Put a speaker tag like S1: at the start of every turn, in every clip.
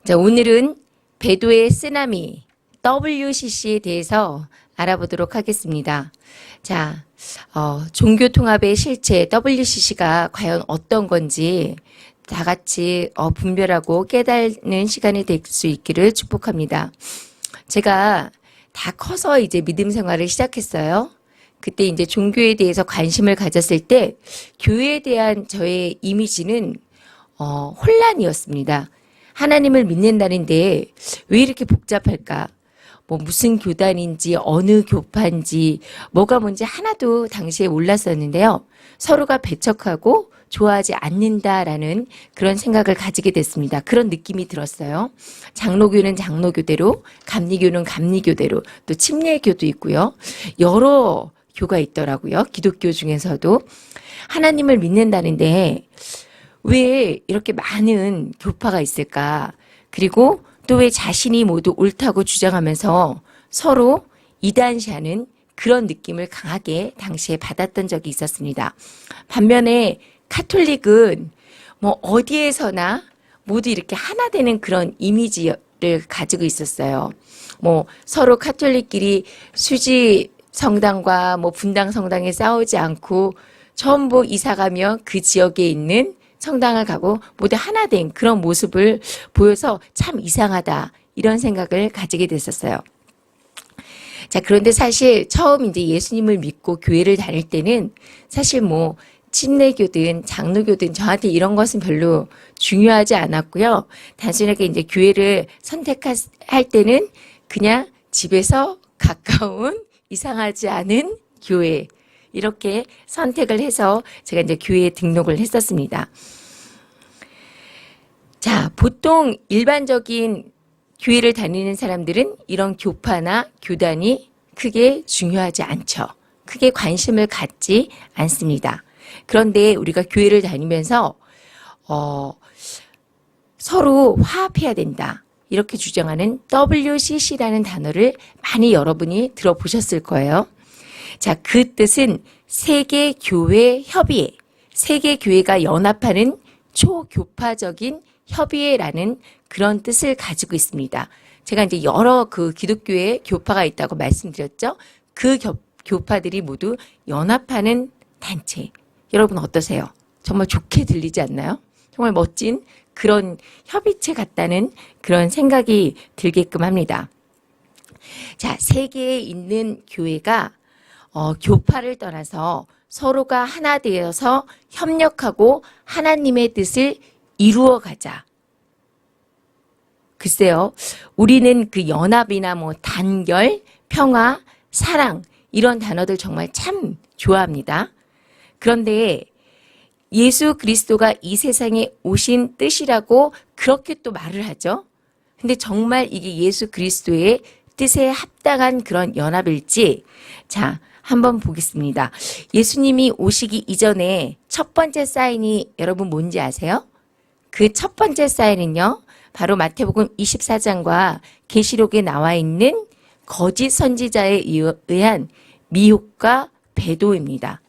S1: 자, 오늘은 배도의 쓰나미 WCC에 대해서 알아보도록 하겠습니다. 자, 종교통합의 실체 WCC가 과연 어떤 건지 다 같이 분별하고 깨닫는 시간이 될 수 있기를 축복합니다. 제가 다 커서 이제 믿음 생활을 시작했어요. 그때 이제 종교에 대해서 관심을 가졌을 때 교회에 대한 저의 이미지는 혼란이었습니다. 하나님을 믿는다는데 왜 이렇게 복잡할까? 뭐 무슨 교단인지 어느 교파인지 뭐가 뭔지 하나도 당시에 몰랐었는데요. 서로가 배척하고 좋아하지 않는다라는 그런 생각을 가지게 됐습니다. 그런 느낌이 들었어요. 장로교는 장로교대로, 감리교는 감리교대로, 또 침례교도 있고요. 여러 교가 있더라고요. 기독교 중에서도. 하나님을 믿는다는데 왜 이렇게 많은 교파가 있을까? 그리고 또 왜 자신이 모두 옳다고 주장하면서 서로 이단시하는 그런 느낌을 강하게 당시에 받았던 적이 있었습니다. 반면에 카톨릭은 뭐 어디에서나 모두 이렇게 하나 되는 그런 이미지를 가지고 있었어요. 뭐 서로 카톨릭끼리 수지 성당과 뭐 분당 성당에 싸우지 않고 전부 이사가며 그 지역에 있는 성당을 가고 모두 하나 된 그런 모습을 보여서 참 이상하다 이런 생각을 가지게 됐었어요. 자, 그런데 사실 처음 이제 예수님을 믿고 교회를 다닐 때는 사실 뭐 침례교든 장로교든 저한테 이런 것은 별로 중요하지 않았고요. 단순하게 이제 교회를 선택할 때는 그냥 집에서 가까운 이상하지 않은 교회 이렇게 선택을 해서 제가 이제 교회에 등록을 했었습니다. 자, 보통 일반적인 교회를 다니는 사람들은 이런 교파나 교단이 크게 중요하지 않죠. 크게 관심을 갖지 않습니다. 그런데 우리가 교회를 다니면서 서로 화합해야 된다. 이렇게 주장하는 WCC라는 단어를 많이 여러분이 들어보셨을 거예요. 자, 그 뜻은 세계교회 협의회, 세계교회가 연합하는 초교파적인 협의회라는 그런 뜻을 가지고 있습니다. 제가 이제 여러 그 기독교의 교파가 있다고 말씀드렸죠. 그 교파들이 모두 연합하는 단체. 여러분 어떠세요? 정말 좋게 들리지 않나요? 정말 멋진 그런 협의체 같다는 그런 생각이 들게끔 합니다. 자, 세계에 있는 교회가 교파를 떠나서 서로가 하나 되어서 협력하고 하나님의 뜻을 이루어가자. 글쎄요, 우리는 그 연합이나 뭐 단결, 평화, 사랑 이런 단어들 정말 참 좋아합니다. 그런데 예수 그리스도가 이 세상에 오신 뜻이라고 그렇게 또 말을 하죠. 근데 정말 이게 예수 그리스도의 뜻에 합당한 그런 연합일지, 자, 한번 보겠습니다. 예수님이 오시기 이전에 첫 번째 사인이 여러분 뭔지 아세요? 그 첫 번째 사인은요, 바로 마태복음 24장과 계시록에 나와 있는 거짓 선지자에 의한 미혹과 배도입니다.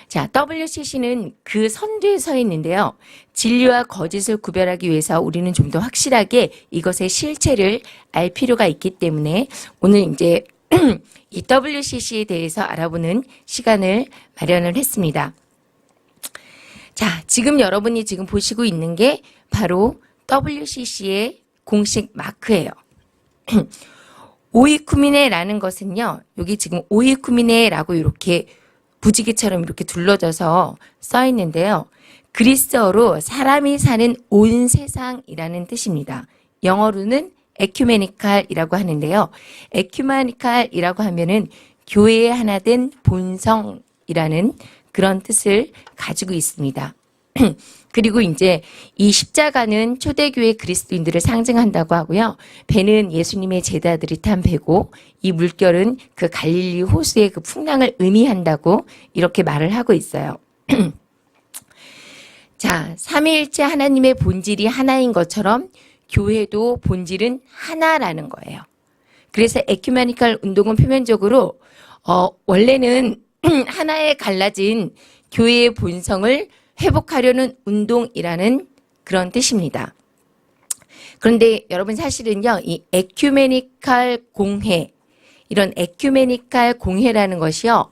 S1: 자, WCC는 그 선두에 서 있는데요. 진리와 거짓을 구별하기 위해서 우리는 좀 더 확실하게 이것의 실체를 알 필요가 있기 때문에 오늘 이제 이 WCC에 대해서 알아보는 시간을 마련을 했습니다. 자, 지금 여러분이 지금 보시고 있는 게 바로 WCC의 공식 마크예요. 오이쿠미네라는 것은요, 여기 지금 오이쿠미네라고 이렇게 부지기처럼 이렇게 둘러져서 써 있는데요. 그리스어로 사람이 사는 온 세상이라는 뜻입니다. 영어로는 에큐메니칼이라고 하는데요. 에큐메니칼이라고 하면은 교회의 하나 된 본성이라는 그런 뜻을 가지고 있습니다. 그리고 이제 이 십자가는 초대교회 그리스도인들을 상징한다고 하고요. 배는 예수님의 제자들이 탄 배고 이 물결은 그 갈릴리 호수의 그 풍랑을 의미한다고 이렇게 말을 하고 있어요. 자, 삼위일체 하나님의 본질이 하나인 것처럼 교회도 본질은 하나라는 거예요. 그래서 에큐메니칼 운동은 표면적으로 원래는 하나에 갈라진 교회의 본성을 회복하려는 운동이라는 그런 뜻입니다. 그런데 여러분 사실은요, 이 에큐메니칼 공회, 이런 에큐메니칼 공회라는 것이요,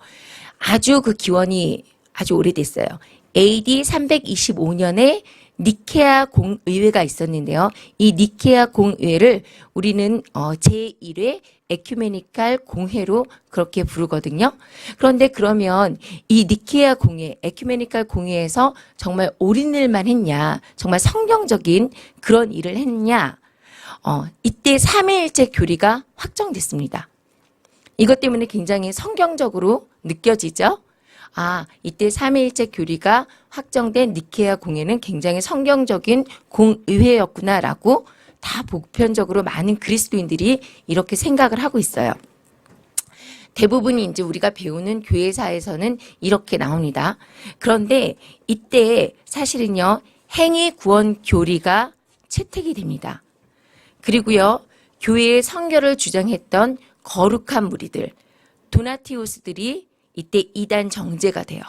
S1: 아주 그 기원이 아주 오래됐어요. AD 325년에 니케아 공의회가 있었는데요. 이 니케아 공의회를 우리는 제1회 에큐메니칼 공회로 그렇게 부르거든요. 그런데 그러면 이 니케아 공회, 에큐메니칼 공회에서 정말 옳은 일만 했냐, 정말 성경적인 그런 일을 했냐, 이때 삼위일체 교리가 확정됐습니다. 이것 때문에 굉장히 성경적으로 느껴지죠? 이때 삼위일체 교리가 확정된 니케아 공회는 굉장히 성경적인 공의회였구나라고 다 보편적으로 많은 그리스도인들이 이렇게 생각을 하고 있어요. 대부분이 이제 우리가 배우는 교회사에서는 이렇게 나옵니다. 그런데 이때 사실은요, 행위 구원 교리가 채택이 됩니다. 그리고요, 교회의 성결을 주장했던 거룩한 무리들, 도나티우스들이 이때 이단 정제가 돼요.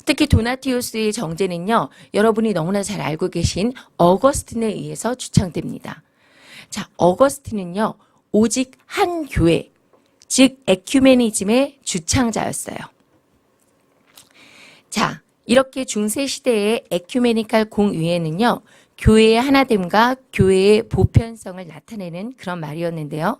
S1: 특히 도나티우스의 정제는요, 여러분이 너무나 잘 알고 계신 어거스틴에 의해서 주창됩니다. 자, 어거스틴은요, 오직 한 교회, 즉 에큐메니즘의 주창자였어요. 자, 이렇게 중세 시대의 에큐메니칼 공의회는요, 교회의 하나됨과 교회의 보편성을 나타내는 그런 말이었는데요.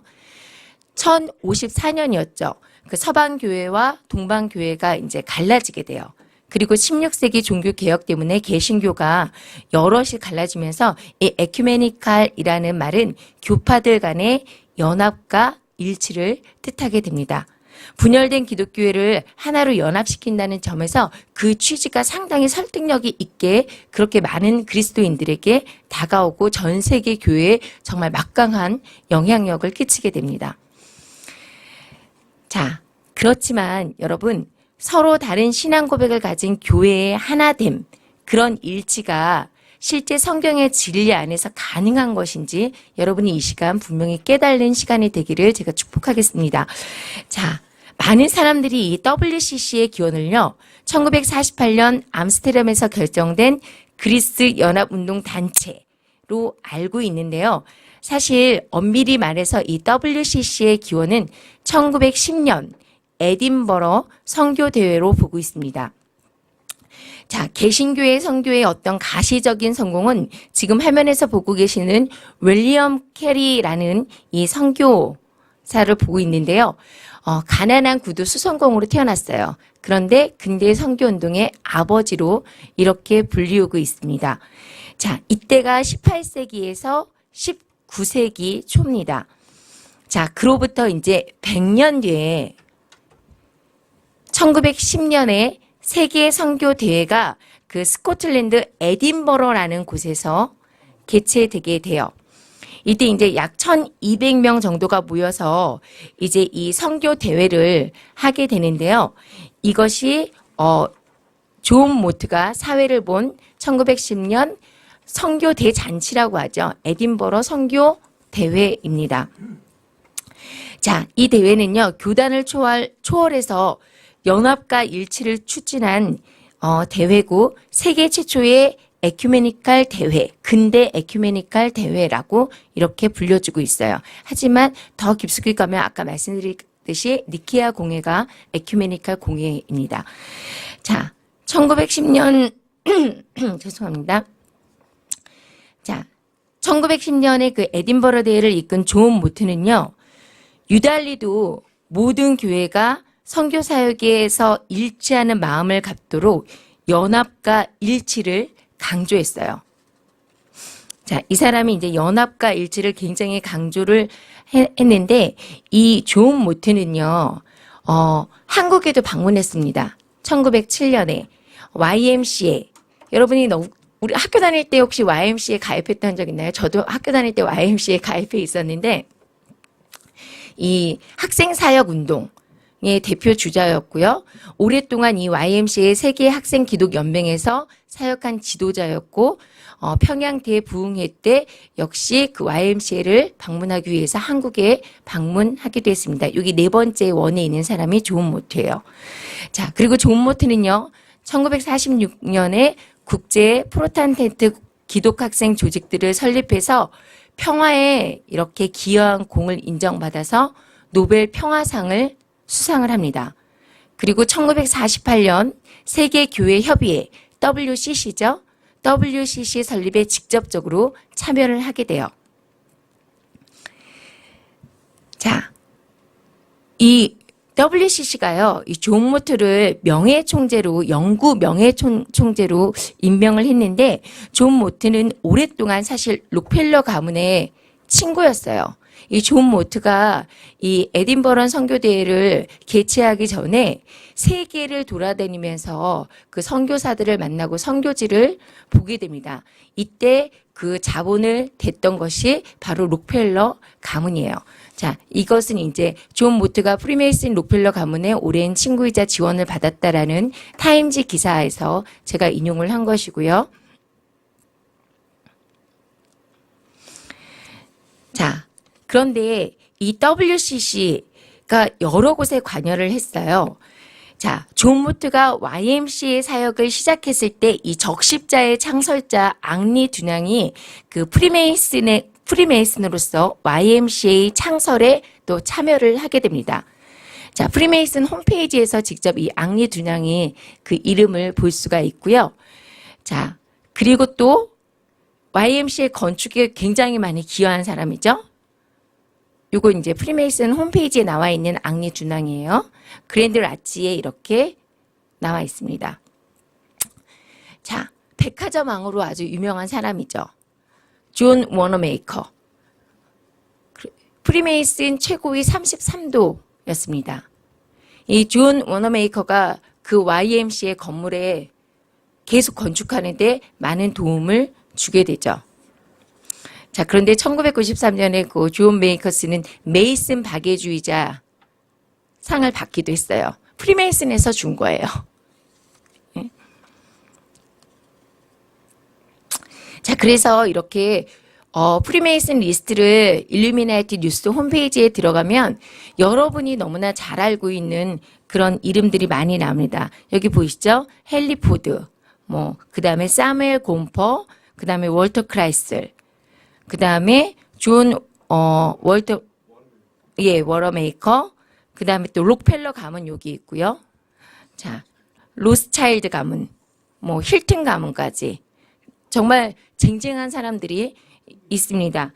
S1: 1054년이었죠. 그 서방교회와 동방교회가 이제 갈라지게 돼요. 그리고 16세기 종교개혁 때문에 개신교가 여럿이 갈라지면서 이 에큐메니칼이라는 말은 교파들 간의 연합과 일치를 뜻하게 됩니다. 분열된 기독교회를 하나로 연합시킨다는 점에서 그 취지가 상당히 설득력이 있게 그렇게 많은 그리스도인들에게 다가오고 전 세계 교회에 정말 막강한 영향력을 끼치게 됩니다. 자, 그렇지만 여러분, 서로 다른 신앙 고백을 가진 교회의 하나됨, 그런 일치가 실제 성경의 진리 안에서 가능한 것인지 여러분이 이 시간 분명히 깨달는 시간이 되기를 제가 축복하겠습니다. 자, 많은 사람들이 이 WCC의 기원을요, 1948년 암스테르담에서 결정된 그리스 연합운동 단체로 알고 있는데요. 사실 엄밀히 말해서 이 WCC의 기원은 1910년 에딘버러 선교대회로 보고 있습니다. 자, 개신교의 선교의 어떤 가시적인 성공은 지금 화면에서 보고 계시는 윌리엄 캐리라는 이 선교사를 보고 있는데요. 가난한 구두 수성공으로 태어났어요. 그런데 근대 선교운동의 아버지로 이렇게 불리우고 있습니다. 자, 이때가 18세기에서 19세기 초입니다. 자, 그로부터 이제 100년 뒤에 1910년에 세계 선교 대회가 그 스코틀랜드 에딘버러라는 곳에서 개최되게 돼요. 이때 이제 약 1200명 정도가 모여서 이제 이 선교 대회를 하게 되는데요. 이것이 존 모트가 사회를 본 1910년 선교 대잔치라고 하죠. 에딘버러 선교 대회입니다. 자, 이 대회는요, 교단을 초월해서 연합과 일치를 추진한 대회고 세계 최초의 에큐메니칼 대회, 근대 에큐메니칼 대회라고 이렇게 불려주고 있어요. 하지만 더 깊숙이 가면 아까 말씀드렸듯이 니케아 공회가 에큐메니칼 공회입니다. 자, 1910년 죄송합니다. 자, 1910년에 그 에딘버러 대회를 이끈 존 모트는요, 유달리도 모든 교회가 선교 사역에서 일치하는 마음을 갖도록 연합과 일치를 강조했어요. 자, 이 사람이 이제 연합과 일치를 굉장히 강조를 했는데 이 존 모트는요, 한국에도 방문했습니다. 1907년에 YMCA. 여러분이 우리 학교 다닐 때 혹시 YMCA에 가입했던 적 있나요? 저도 학교 다닐 때 YMCA에 가입해 있었는데 이 학생 사역 운동 의 대표 주자였고요. 오랫동안 이 YMCA 세계 학생 기독 연맹에서 사역한 지도자였고 평양 대부흥회 때 역시 그 YMCA를 방문하기 위해서 한국에 방문하기도 했습니다. 여기 네 번째 원에 있는 사람이 존 모트예요. 자, 그리고 존 모트는요. 1946년에 국제 프로테스탄트 기독학생 조직들을 설립해서 평화에 이렇게 기여한 공을 인정받아서 노벨 평화상을 수상을 합니다. 그리고 1948년 세계교회협의회 WCC죠. WCC 설립에 직접적으로 참여를 하게 돼요. 자, 이 WCC가요, 이 존 모트를 명예총재로, 영구 명예총재로 임명을 했는데, 존 모트는 오랫동안 사실 록펠러 가문의 친구였어요. 이 존 모트가 이 에딘버러 선교대회를 개최하기 전에 세계를 돌아다니면서 그 선교사들을 만나고 선교지를 보게 됩니다. 이때 그 자본을 댔던 것이 바로 록펠러 가문이에요. 자, 이것은 이제 존 모트가 프리메이슨 록펠러 가문의 오랜 친구이자 지원을 받았다라는 타임지 기사에서 제가 인용을 한 것이고요. 자, 그런데 이 WCC가 여러 곳에 관여를 했어요. 자, 존 모트가 YMCA 사역을 시작했을 때 이 적십자의 창설자 앙리 둔양이 그 프리메이슨으로서 YMCA 창설에 또 참여를 하게 됩니다. 자, 프리메이슨 홈페이지에서 직접 이 앙리 둔양이 그 이름을 볼 수가 있고요. 자, 그리고 또 YMCA 건축에 굉장히 많이 기여한 사람이죠. 요거 이제 프리메이슨 홈페이지에 나와 있는 앙리 둔양이에요. 그랜드 라치에 이렇게 나와 있습니다. 자, 백화점 왕으로 아주 유명한 사람이죠. 존 워너메이커. 프리메이슨 최고위 33도였습니다. 이 존 워너메이커가 그 YMCA 건물에 계속 건축하는데 많은 도움을 주게 되죠. 자, 그런데 1993년에 그 존 메이커스는 메이슨 박애주의자 상을 받기도 했어요. 프리메이슨에서 준 거예요. 네? 자, 그래서 이렇게 프리메이슨 리스트를 일루미나티 뉴스 홈페이지에 들어가면 여러분이 너무나 잘 알고 있는 그런 이름들이 많이 나옵니다. 여기 보이시죠? 헨리 포드, 그 다음에 사무엘 곰퍼, 그 다음에 월터 크라이슬, 그 다음에 존 워러메이커, 그 다음에 또 록펠러 가문 여기 있고요. 자, 로스차일드 가문, 힐튼 가문까지 정말 쟁쟁한 사람들이 있습니다.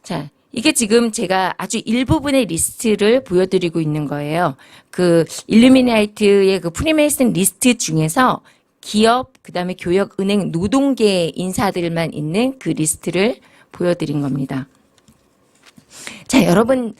S1: 자, 이게 지금 제가 아주 일부분의 리스트를 보여드리고 있는 거예요. 그 일루미나이트의 그 프리메이슨 리스트 중에서 기업, 그 다음에 교역, 은행, 노동계 인사들만 있는 그 리스트를 보여드린 겁니다. 자, 여러분,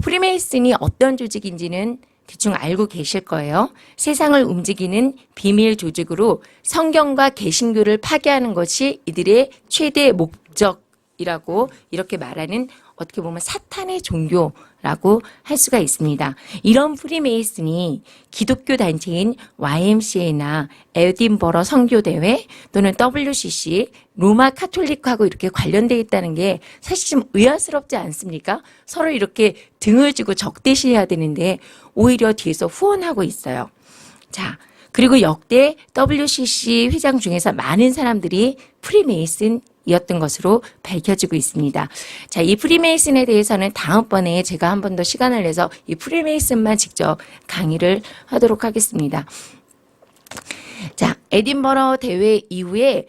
S1: 프리메이슨이 어떤 조직인지는 대충 알고 계실 거예요. 세상을 움직이는 비밀 조직으로 성경과 개신교를 파괴하는 것이 이들의 최대 목적이라고 이렇게 말하는 어떻게 보면 사탄의 종교라고 할 수가 있습니다. 이런 프리메이슨이 기독교 단체인 YMCA나 에딘버러 선교대회 또는 WCC, 로마 카톨릭하고 이렇게 관련되어 있다는 게 사실 좀 의아스럽지 않습니까? 서로 이렇게 등을 주고 적대시해야 되는데 오히려 뒤에서 후원하고 있어요. 자, 그리고 역대 WCC 회장 중에서 많은 사람들이 프리메이슨이었던 것으로 밝혀지고 있습니다. 자, 이 프리메이슨에 대해서는 다음번에 제가 한 번 더 시간을 내서 이 프리메이슨만 직접 강의를 하도록 하겠습니다. 자, 에딘버러 대회 이후에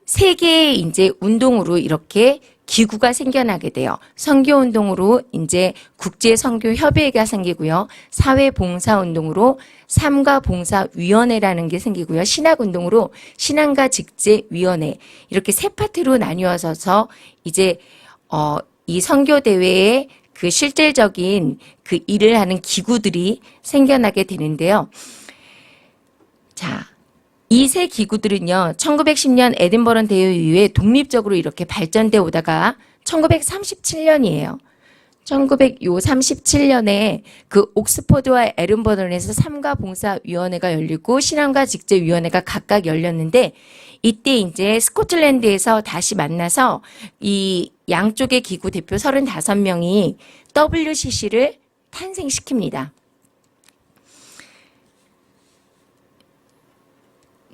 S1: 세계의 이제 운동으로 이렇게 기구가 생겨나게 돼요. 선교운동으로 이제 국제선교협의회가 생기고요. 사회봉사운동으로 삼가봉사위원회라는 게 생기고요. 신학운동으로 신앙가 직제위원회 이렇게 세 파트로 나뉘어서 이제 이 선교대회의 그 실질적인 그 일을 하는 기구들이 생겨나게 되는데요. 자, 이 세 기구들은요, 1910년 에딘버러 대회 이후에 독립적으로 이렇게 발전돼 오다가 1937년이에요. 1937년에 그 옥스퍼드와 에든버러에서 삼가봉사위원회가 열리고 신앙가 직제위원회가 각각 열렸는데 이때 이제 스코틀랜드에서 다시 만나서 이 양쪽의 기구 대표 35명이 WCC를 탄생시킵니다.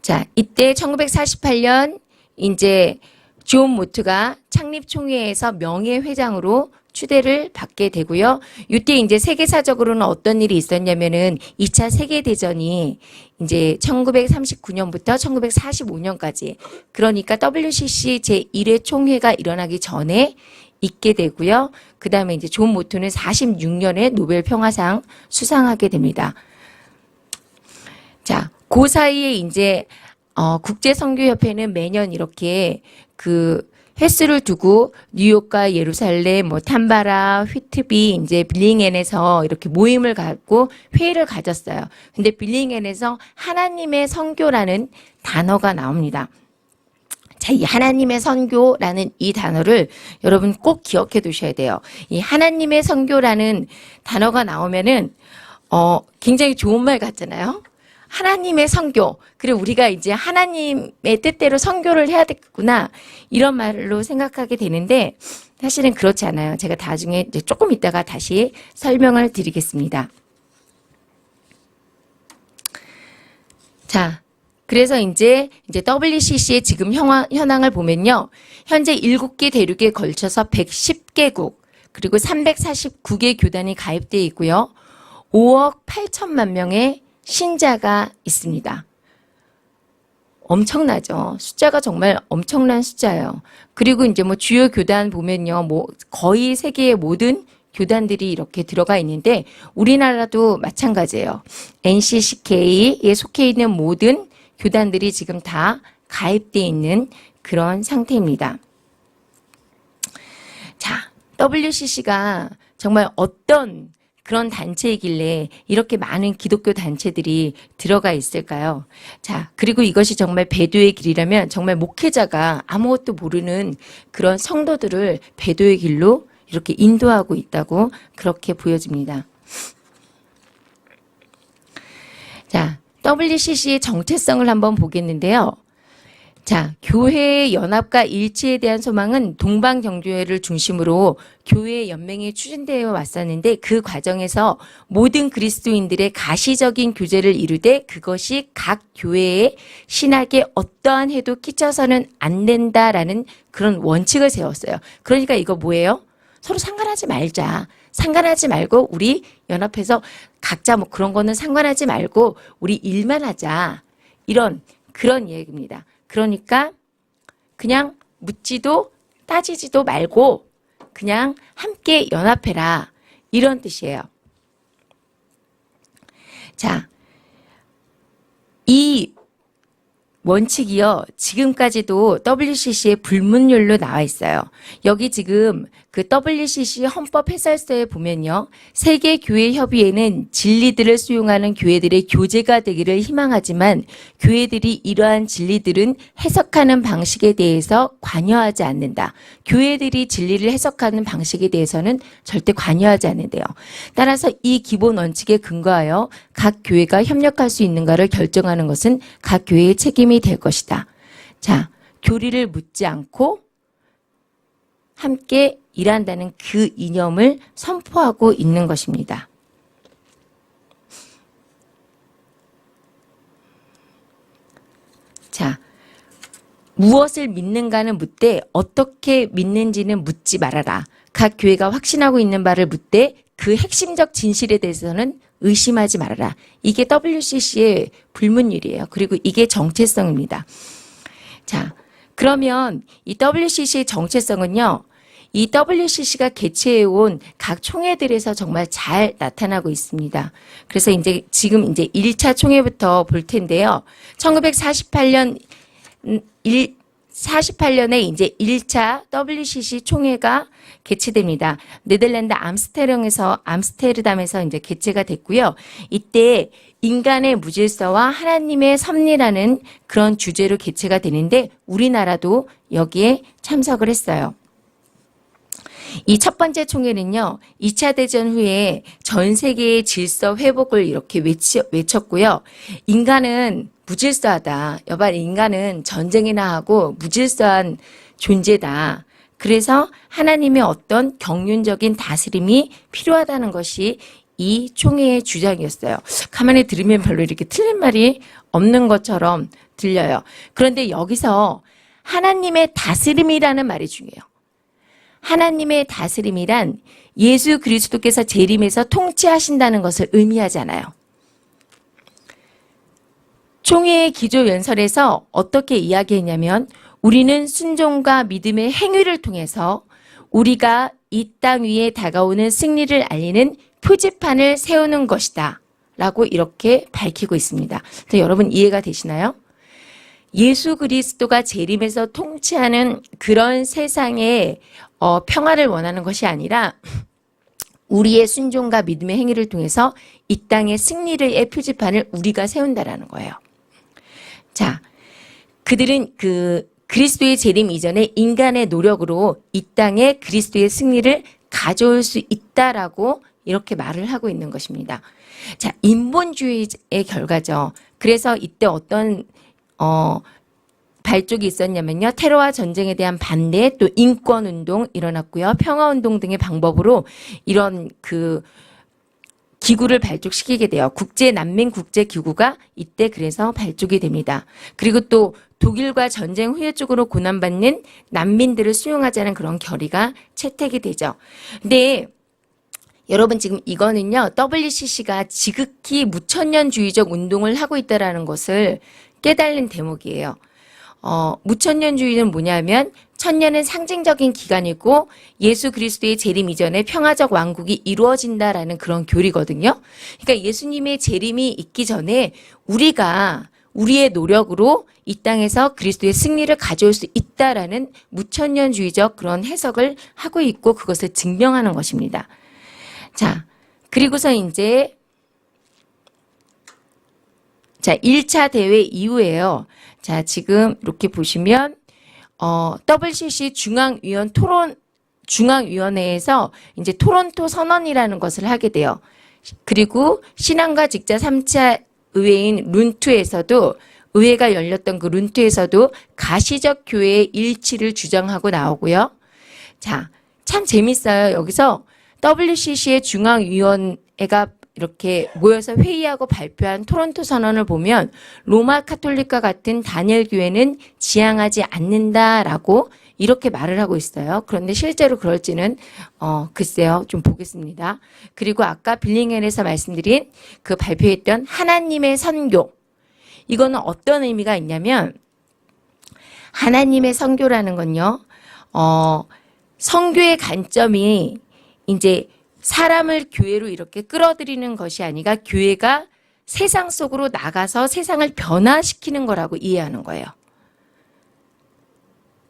S1: 자, 이때 1948년 이제 존 모트가 창립총회에서 명예회장으로 추대를 받게 되고요. 이때 이제 세계사적으로는 어떤 일이 있었냐면은 2차 세계대전이 이제 1939년부터 1945년까지 그러니까 WCC 제1회 총회가 일어나기 전에 있게 되고요. 그 다음에 이제 존 모트는 46년에 노벨 평화상 수상하게 됩니다. 자, 그 사이에 이제 국제선교협회는 매년 이렇게 그 횟수를 두고 뉴욕과 예루살렘, 뭐 탐바라, 휘트비, 이제 빌링앤에서 이렇게 모임을 갖고 회의를 가졌어요. 근데 빌링앤에서 하나님의 선교라는 단어가 나옵니다. 자, 이 하나님의 선교라는 이 단어를 여러분 꼭 기억해 두셔야 돼요. 이 하나님의 선교라는 단어가 나오면은 굉장히 좋은 말 같잖아요. 하나님의 선교. 그리고 우리가 이제 하나님의 뜻대로 선교를 해야 되겠구나. 이런 말로 생각하게 되는데 사실은 그렇지 않아요. 제가 나중에 이제 조금 있다가 다시 설명을 드리겠습니다. 자, 그래서 이제 WCC의 지금 현황을 보면요. 현재 7개 대륙에 걸쳐서 110개국 그리고 349개 교단이 가입되어 있고요. 5억 8천만 명의 신자가 있습니다. 엄청나죠. 숫자가 정말 엄청난 숫자예요. 그리고 이제 뭐 주요 교단 보면요. 뭐 거의 세계의 모든 교단들이 이렇게 들어가 있는데 우리나라도 마찬가지예요. NCCK에 속해 있는 모든 교단들이 지금 다 가입되어 있는 그런 상태입니다. 자, WCC가 정말 어떤 그런 단체이길래 이렇게 많은 기독교 단체들이 들어가 있을까요? 자, 그리고 이것이 정말 배도의 길이라면 정말 목회자가 아무것도 모르는 그런 성도들을 배도의 길로 이렇게 인도하고 있다고 그렇게 보여집니다. 자, WCC의 정체성을 한번 보겠는데요. 자, 교회의 연합과 일치에 대한 소망은 동방정교회를 중심으로 교회 연맹이 추진되어 왔었는데 그 과정에서 모든 그리스도인들의 가시적인 교제를 이루되 그것이 각 교회의 신학에 어떠한 해도 끼쳐서는 안 된다라는 그런 원칙을 세웠어요. 그러니까 이거 뭐예요? 서로 상관하지 말자. 상관하지 말고 우리 연합해서 각자 뭐 그런 거는 상관하지 말고 우리 일만 하자. 그런 얘기입니다. 그러니까 그냥 묻지도 따지지도 말고 그냥 함께 연합해라. 이런 뜻이에요. 자, 이 원칙이요. 지금까지도 WCC의 불문율로 나와 있어요. 여기 지금 그 WCC 헌법 해설서에 보면요. 세계교회협의회는 진리들을 수용하는 교회들의 교제가 되기를 희망하지만 교회들이 이러한 진리들은 해석하는 방식에 대해서 관여하지 않는다. 교회들이 진리를 해석하는 방식에 대해서는 절대 관여하지 않는데요. 따라서 이 기본 원칙에 근거하여 각 교회가 협력할 수 있는가를 결정하는 것은 각 교회의 책임이 될 것이다. 자, 교리를 묻지 않고 함께 일한다는 그 이념을 선포하고 있는 것입니다. 자, 무엇을 믿는가는 묻되 어떻게 믿는지는 묻지 말아라. 각 교회가 확신하고 있는 바를 묻되 그 핵심적 진실에 대해서는 의심하지 말아라. 이게 WCC의 불문율이에요. 그리고 이게 정체성입니다. 자, 그러면 이 WCC의 정체성은요. 이 WCC가 개최해온 각 총회들에서 정말 잘 나타나고 있습니다. 그래서 이제 지금 이제 1차 총회부터 볼 텐데요. 1948년에 이제 1차 WCC 총회가 개최됩니다. 네덜란드 암스테르담에서 이제 개최가 됐고요. 이때 인간의 무질서와 하나님의 섭리라는 그런 주제로 개최가 되는데 우리나라도 여기에 참석을 했어요. 이 첫 번째 총회는요, 2차 대전 후에 전 세계의 질서 회복을 이렇게 외쳤고요. 인간은 무질서하다. 여발 인간은 전쟁이나 하고 무질서한 존재다. 그래서 하나님의 어떤 경륜적인 다스림이 필요하다는 것이 이 총회의 주장이었어요. 가만히 들으면 별로 이렇게 틀린 말이 없는 것처럼 들려요. 그런데 여기서 하나님의 다스림이라는 말이 중요해요. 하나님의 다스림이란 예수 그리스도께서 재림에서 통치하신다는 것을 의미하잖아요. 총회의 기조 연설에서 어떻게 이야기했냐면 우리는 순종과 믿음의 행위를 통해서 우리가 이 땅 위에 다가오는 승리를 알리는 표지판을 세우는 것이다 라고 이렇게 밝히고 있습니다. 여러분 이해가 되시나요? 예수 그리스도가 재림에서 통치하는 그런 세상의 평화를 원하는 것이 아니라 우리의 순종과 믿음의 행위를 통해서 이 땅의 승리의 표지판을 우리가 세운다라는 거예요. 자, 그들은 그리스도의 재림 이전에 인간의 노력으로 이 땅에 그리스도의 승리를 가져올 수 있다라고 이렇게 말을 하고 있는 것입니다. 자, 인본주의의 결과죠. 그래서 이때 어떤 발족이 있었냐면요. 테러와 전쟁에 대한 반대, 또 인권운동 일어났고요. 평화운동 등의 방법으로 이런 기구를 발족시키게 돼요. 국제난민국제기구가 이때 그래서 발족이 됩니다. 그리고 또 독일과 전쟁 후유증으로 고난받는 난민들을 수용하자는 그런 결의가 채택이 되죠. 근데 여러분 지금 이거는요. WCC가 지극히 무천년주의적 운동을 하고 있다는 것을 깨달는 대목이에요. 무천년주의는 뭐냐면 천년은 상징적인 기간이고 예수 그리스도의 재림 이전에 평화적 왕국이 이루어진다라는 그런 교리거든요. 그러니까 예수님의 재림이 있기 전에 우리가 우리의 노력으로 이 땅에서 그리스도의 승리를 가져올 수 있다라는 무천년주의적 그런 해석을 하고 있고 그것을 증명하는 것입니다. 자, 그리고서 이제 1차 대회 이후에요. 자, 지금 이렇게 보시면 WCC 중앙위원회에서 이제 토론토 선언이라는 것을 하게 돼요. 그리고 신앙과 직자 3차 의회인 룬투에서도 의회가 열렸던 그 룬투에서도 가시적 교회의 일치를 주장하고 나오고요. 자, 참 재밌어요. 여기서 WCC의 중앙위원회가 이렇게 모여서 회의하고 발표한 토론토 선언을 보면 로마 카톨릭과 같은 다니엘 교회는 지향하지 않는다라고 이렇게 말을 하고 있어요. 그런데 실제로 그럴지는 글쎄요. 좀 보겠습니다. 그리고 아까 빌링햄에서 말씀드린 그 발표했던 하나님의 선교. 이거는 어떤 의미가 있냐면 하나님의 선교라는 건요. 선교의 관점이 이제 사람을 교회로 이렇게 끌어들이는 것이 아니라 교회가 세상 속으로 나가서 세상을 변화시키는 거라고 이해하는 거예요.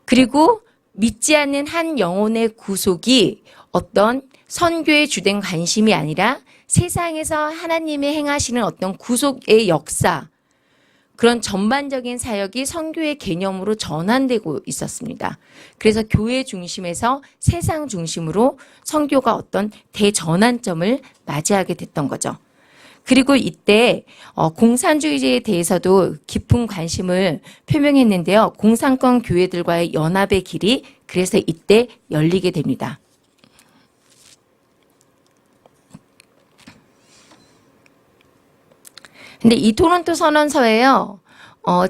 S1: 그리고 믿지 않는 한 영혼의 구속이 어떤 선교의 주된 관심이 아니라 세상에서 하나님이 행하시는 어떤 구속의 역사, 그런 전반적인 사역이 선교의 개념으로 전환되고 있었습니다. 그래서 교회 중심에서 세상 중심으로 선교가 어떤 대전환점을 맞이하게 됐던 거죠. 그리고 이때 공산주의에 대해서도 깊은 관심을 표명했는데요. 공산권 교회들과의 연합의 길이 그래서 이때 열리게 됩니다. 근데 이 토론토 선언서에요.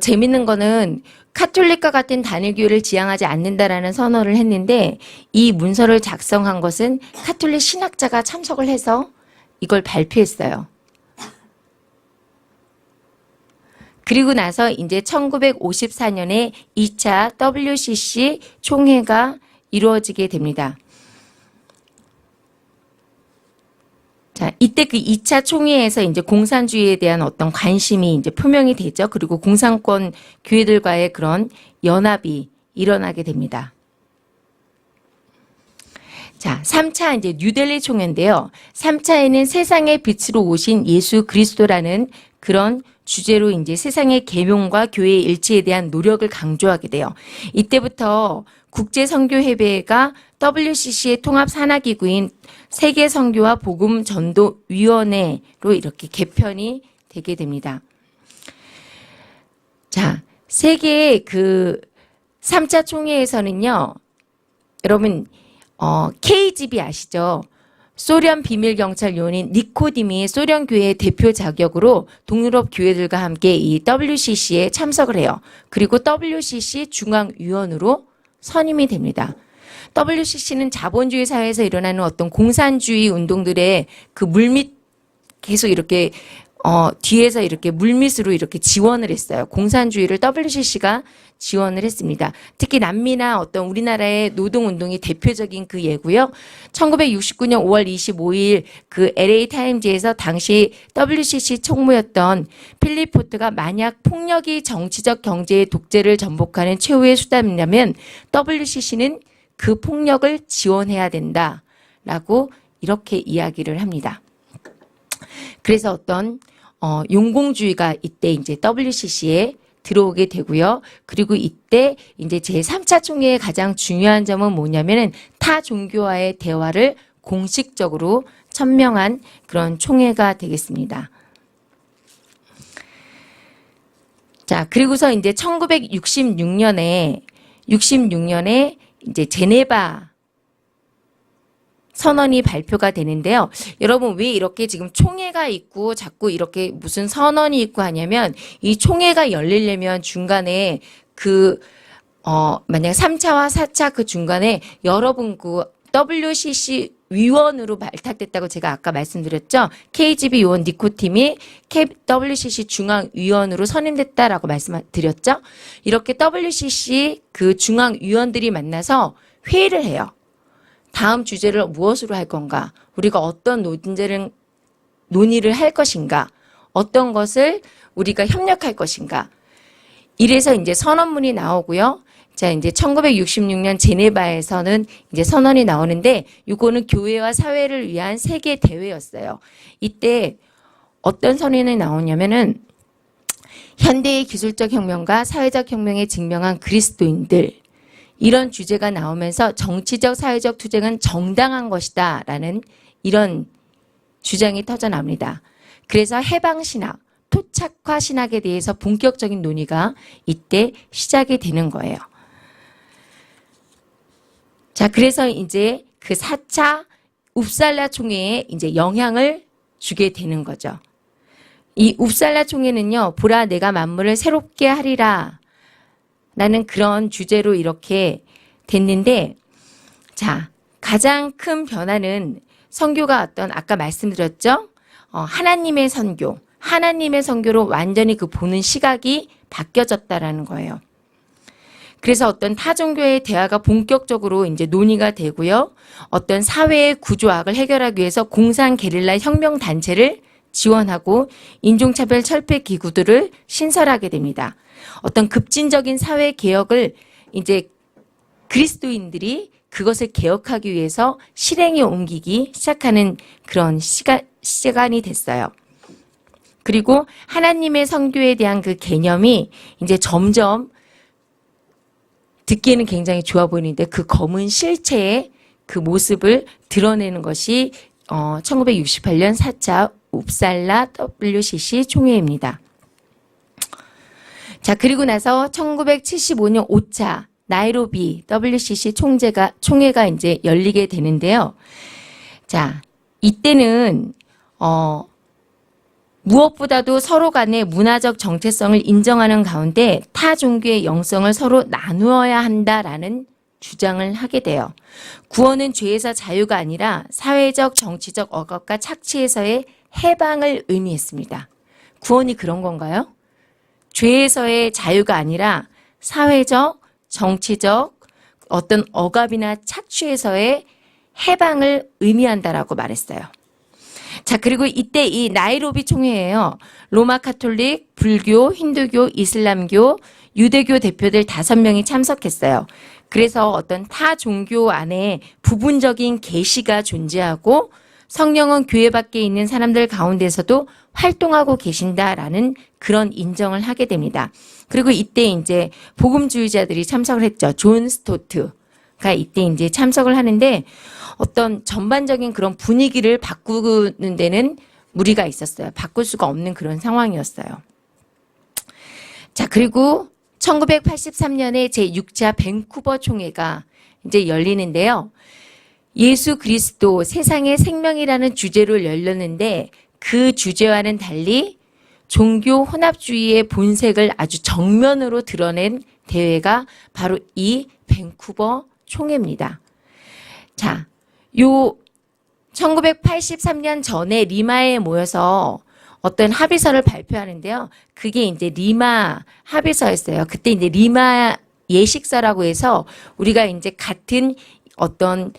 S1: 재밌는 거는 카톨릭과 같은 단일교회를 지향하지 않는다라는 선언을 했는데 이 문서를 작성한 것은 카톨릭 신학자가 참석을 해서 이걸 발표했어요. 그리고 나서 이제 1954년에 2차 WCC 총회가 이루어지게 됩니다. 자, 이때 그 2차 총회에서 이제 공산주의에 대한 어떤 관심이 이제 표명이 되죠. 그리고 공산권 교회들과의 그런 연합이 일어나게 됩니다. 자, 3차 이제 뉴델리 총회인데요. 3차에는 세상의 빛으로 오신 예수 그리스도라는 그런 주제로 이제 세상의 계명과 교회의 일치에 대한 노력을 강조하게 돼요. 이때부터 국제선교협의회가 WCC의 통합 산하기구인 세계선교와 복음전도위원회로 이렇게 개편이 되게 됩니다. 자, 세계 그 3차 총회에서는요, 여러분, KGB 아시죠? 소련 비밀경찰 요원인 니코딤이 소련 교회의 대표 자격으로 동유럽 교회들과 함께 이 WCC에 참석을 해요. 그리고 WCC 중앙위원으로 선임이 됩니다. WCC는 자본주의 사회에서 일어나는 어떤 공산주의 운동들의 그 물밑 계속 이렇게 뒤에서 이렇게 물밑으로 이렇게 지원을 했어요. 공산주의를 WCC가 지원을 했습니다. 특히 남미나 어떤 우리나라의 노동운동이 대표적인 그 예고요. 1969년 5월 25일 그 LA 타임즈에서 당시 WCC 총무였던 필립 포트가 만약 폭력이 정치적 경제의 독재를 전복하는 최후의 수단이라면 WCC는 그 폭력을 지원해야 된다라고 이렇게 이야기를 합니다. 그래서 어떤 용공주의가 이때 이제 WCC에 들어오게 되고요. 그리고 이때 이제 제3차 총회의 가장 중요한 점은 뭐냐면은 타 종교와의 대화를 공식적으로 천명한 그런 총회가 되겠습니다. 자, 그리고서 이제 1966년에 이제 제네바 선언이 발표가 되는데요. 여러분 왜 이렇게 지금 총회가 있고 자꾸 이렇게 무슨 선언이 있고 하냐면 이 총회가 열리려면 중간에 만약 3차와 4차 그 중간에 여러분 그 WCC 위원으로 발탁됐다고 제가 아까 말씀드렸죠. KGB 요원 니코팀이 WCC 중앙위원으로 선임됐다라고 말씀드렸죠. 이렇게 WCC 그 중앙위원들이 만나서 회의를 해요. 다음 주제를 무엇으로 할 건가? 우리가 어떤 논의를 할 것인가? 어떤 것을 우리가 협력할 것인가? 이래서 이제 선언문이 나오고요. 자, 이제 1966년 제네바에서는 이제 선언이 나오는데 이거는 교회와 사회를 위한 세계 대회였어요. 이때 어떤 선언이 나오냐면은 현대의 기술적 혁명과 사회적 혁명에 증명한 그리스도인들 이런 주제가 나오면서 정치적 사회적 투쟁은 정당한 것이다 라는 이런 주장이 터져나옵니다. 그래서 해방신학, 토착화 신학에 대해서 본격적인 논의가 이때 시작이 되는 거예요. 자, 그래서 이제 그 4차 웁살라 총회에 이제 영향을 주게 되는 거죠. 이 웁살라 총회는요, 보라 내가 만물을 새롭게 하리라 라는 그런 주제로 이렇게 됐는데, 자, 가장 큰 변화는 선교가 아까 말씀드렸죠? 하나님의 선교로 완전히 그 보는 시각이 바뀌어졌다라는 거예요. 그래서 어떤 타종교의 대화가 본격적으로 이제 논의가 되고요. 어떤 사회의 구조악을 해결하기 위해서 공산 게릴라 혁명 단체를 지원하고 인종차별 철폐 기구들을 신설하게 됩니다. 어떤 급진적인 사회 개혁을 이제 그리스도인들이 그것을 개혁하기 위해서 실행에 옮기기 시작하는 그런 시간이 됐어요. 그리고 하나님의 선교에 대한 그 개념이 이제 점점 듣기에는 굉장히 좋아 보이는데 그 검은 실체의 그 모습을 드러내는 것이 1968년 4차 웁살라 WCC 총회입니다. 자, 그리고 나서 1975년 5차 나이로비 WCC 총회가 이제 열리게 되는데요. 자, 이때는 무엇보다도 서로 간의 문화적 정체성을 인정하는 가운데 타 종교의 영성을 서로 나누어야 한다라는 주장을 하게 돼요. 구원은 죄에서 자유가 아니라 사회적, 정치적 억압과 착취에서의 해방을 의미했습니다. 구원이 그런 건가요? 죄에서의 자유가 아니라 사회적, 정치적 어떤 억압이나 착취에서의 해방을 의미한다라고 말했어요. 자, 그리고 이때 이 나이로비 총회예요. 로마 카톨릭, 불교, 힌두교, 이슬람교, 유대교 대표들 5명이 참석했어요. 그래서 어떤 타 종교 안에 부분적인 계시가 존재하고 성령은 교회 밖에 있는 사람들 가운데서도 활동하고 계신다라는 그런 인정을 하게 됩니다. 그리고 이때 이제 복음주의자들이 참석을 했죠. 존 스토트가 이때 이제 참석을 하는데 어떤 전반적인 그런 분위기를 바꾸는 데는 무리가 있었어요. 바꿀 수가 없는 그런 상황이었어요. 자, 그리고 1983년에 제6차 밴쿠버 총회가 이제 열리는데요. 예수 그리스도 세상의 생명이라는 주제로 열렸는데 그 주제와는 달리 종교 혼합주의의 본색을 아주 정면으로 드러낸 대회가 바로 이 밴쿠버 총회입니다. 자, 요 1983년 전에 리마에 모여서 어떤 합의서를 발표하는데요. 그게 이제 리마 합의서였어요. 그때 이제 리마 예식서라고 해서 우리가 이제 같은 어떤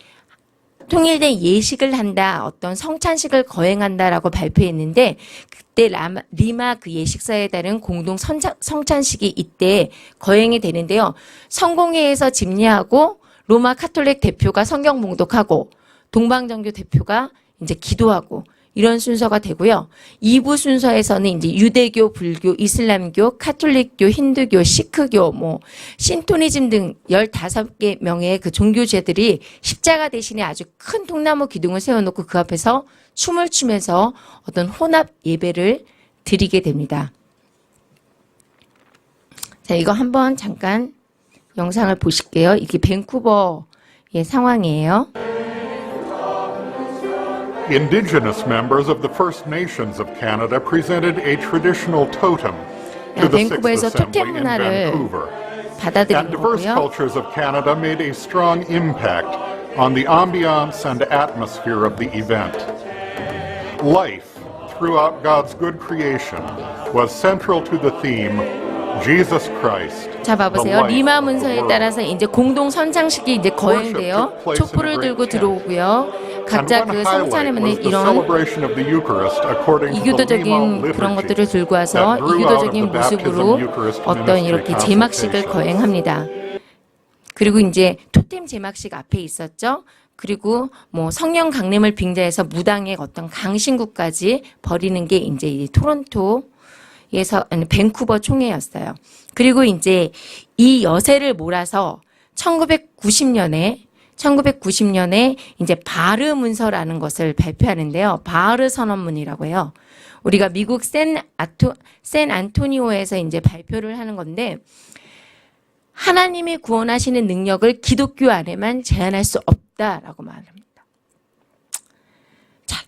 S1: 통일된 예식을 한다, 어떤 성찬식을 거행한다라고 발표했는데 그때 리마 그 예식서에 따른 공동 성찬식이 이때 거행이 되는데요. 성공회에서 집례하고 로마 카톨릭 대표가 성경 봉독하고 동방정교 대표가 이제 기도하고 이런 순서가 되고요. 2부 순서에서는 이제 유대교, 불교, 이슬람교, 카톨릭교, 힌두교, 시크교, 신토니즘 등 15개 명의 그 종교제들이 십자가 대신에 아주 큰 통나무 기둥을 세워놓고 그 앞에서 춤을 추면서 어떤 혼합 예배를 드리게 됩니다. 자, 이거 한번 잠깐 영상을 보실게요. 이게 밴쿠버의 상황이에요.
S2: Indigenous members of the First Nations of Canada presented a traditional totem to the Sixth
S1: 밴쿠버에서
S2: Assembly
S1: 토템
S2: in
S1: 문화를
S2: Vancouver.
S1: 받아들인
S2: And diverse
S1: 거고요.
S2: cultures of Canada made a strong impact on the ambiance and atmosphere of the event. Life throughout God's good creation was central to the theme Jesus Christ.
S1: 자, 봐보세요. 리마 문서에 따라서 이제 공동 선창식이 이제 거행돼요. 촛불을 들고 들어오고요. 각자 그 성찬에는 이런 이교도적인 그런 것들을 들고 와서 이교도적인 모습으로 어떤 이렇게 제막식을 거행합니다. 그리고 이제 토템 제막식 앞에 있었죠. 그리고 성령 강림을 빙자해서 무당의 어떤 강신구까지 벌이는 게 이제 이 토론토에서 밴쿠버 총회였어요. 그리고 이제 이 여세를 몰아서 1990년에 이제 바르 문서라는 것을 발표하는데요. 바르 선언문이라고 해요. 우리가 미국 샌 안토니오에서 이제 발표를 하는 건데 하나님이 구원하시는 능력을 기독교 안에만 제한할 수 없다라고 말합니다. 자,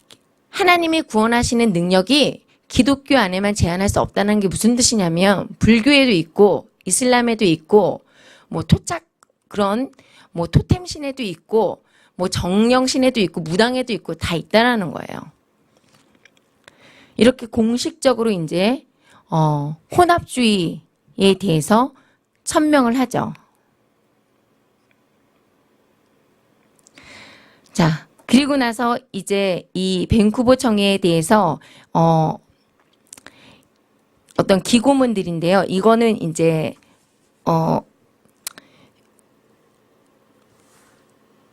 S1: 하나님이 구원하시는 능력이 기독교 안에만 제한할 수 없다는 게 무슨 뜻이냐면 불교에도 있고 이슬람에도 있고 토착 그런 토템신에도 있고 정령신에도 있고 무당에도 있고 다 있다라는 거예요. 이렇게 공식적으로 이제 혼합주의에 대해서 천명을 하죠. 자, 그리고 나서 이제 이 밴쿠버 청회에 대해서 어떤 기고문들인데요. 이거는 이제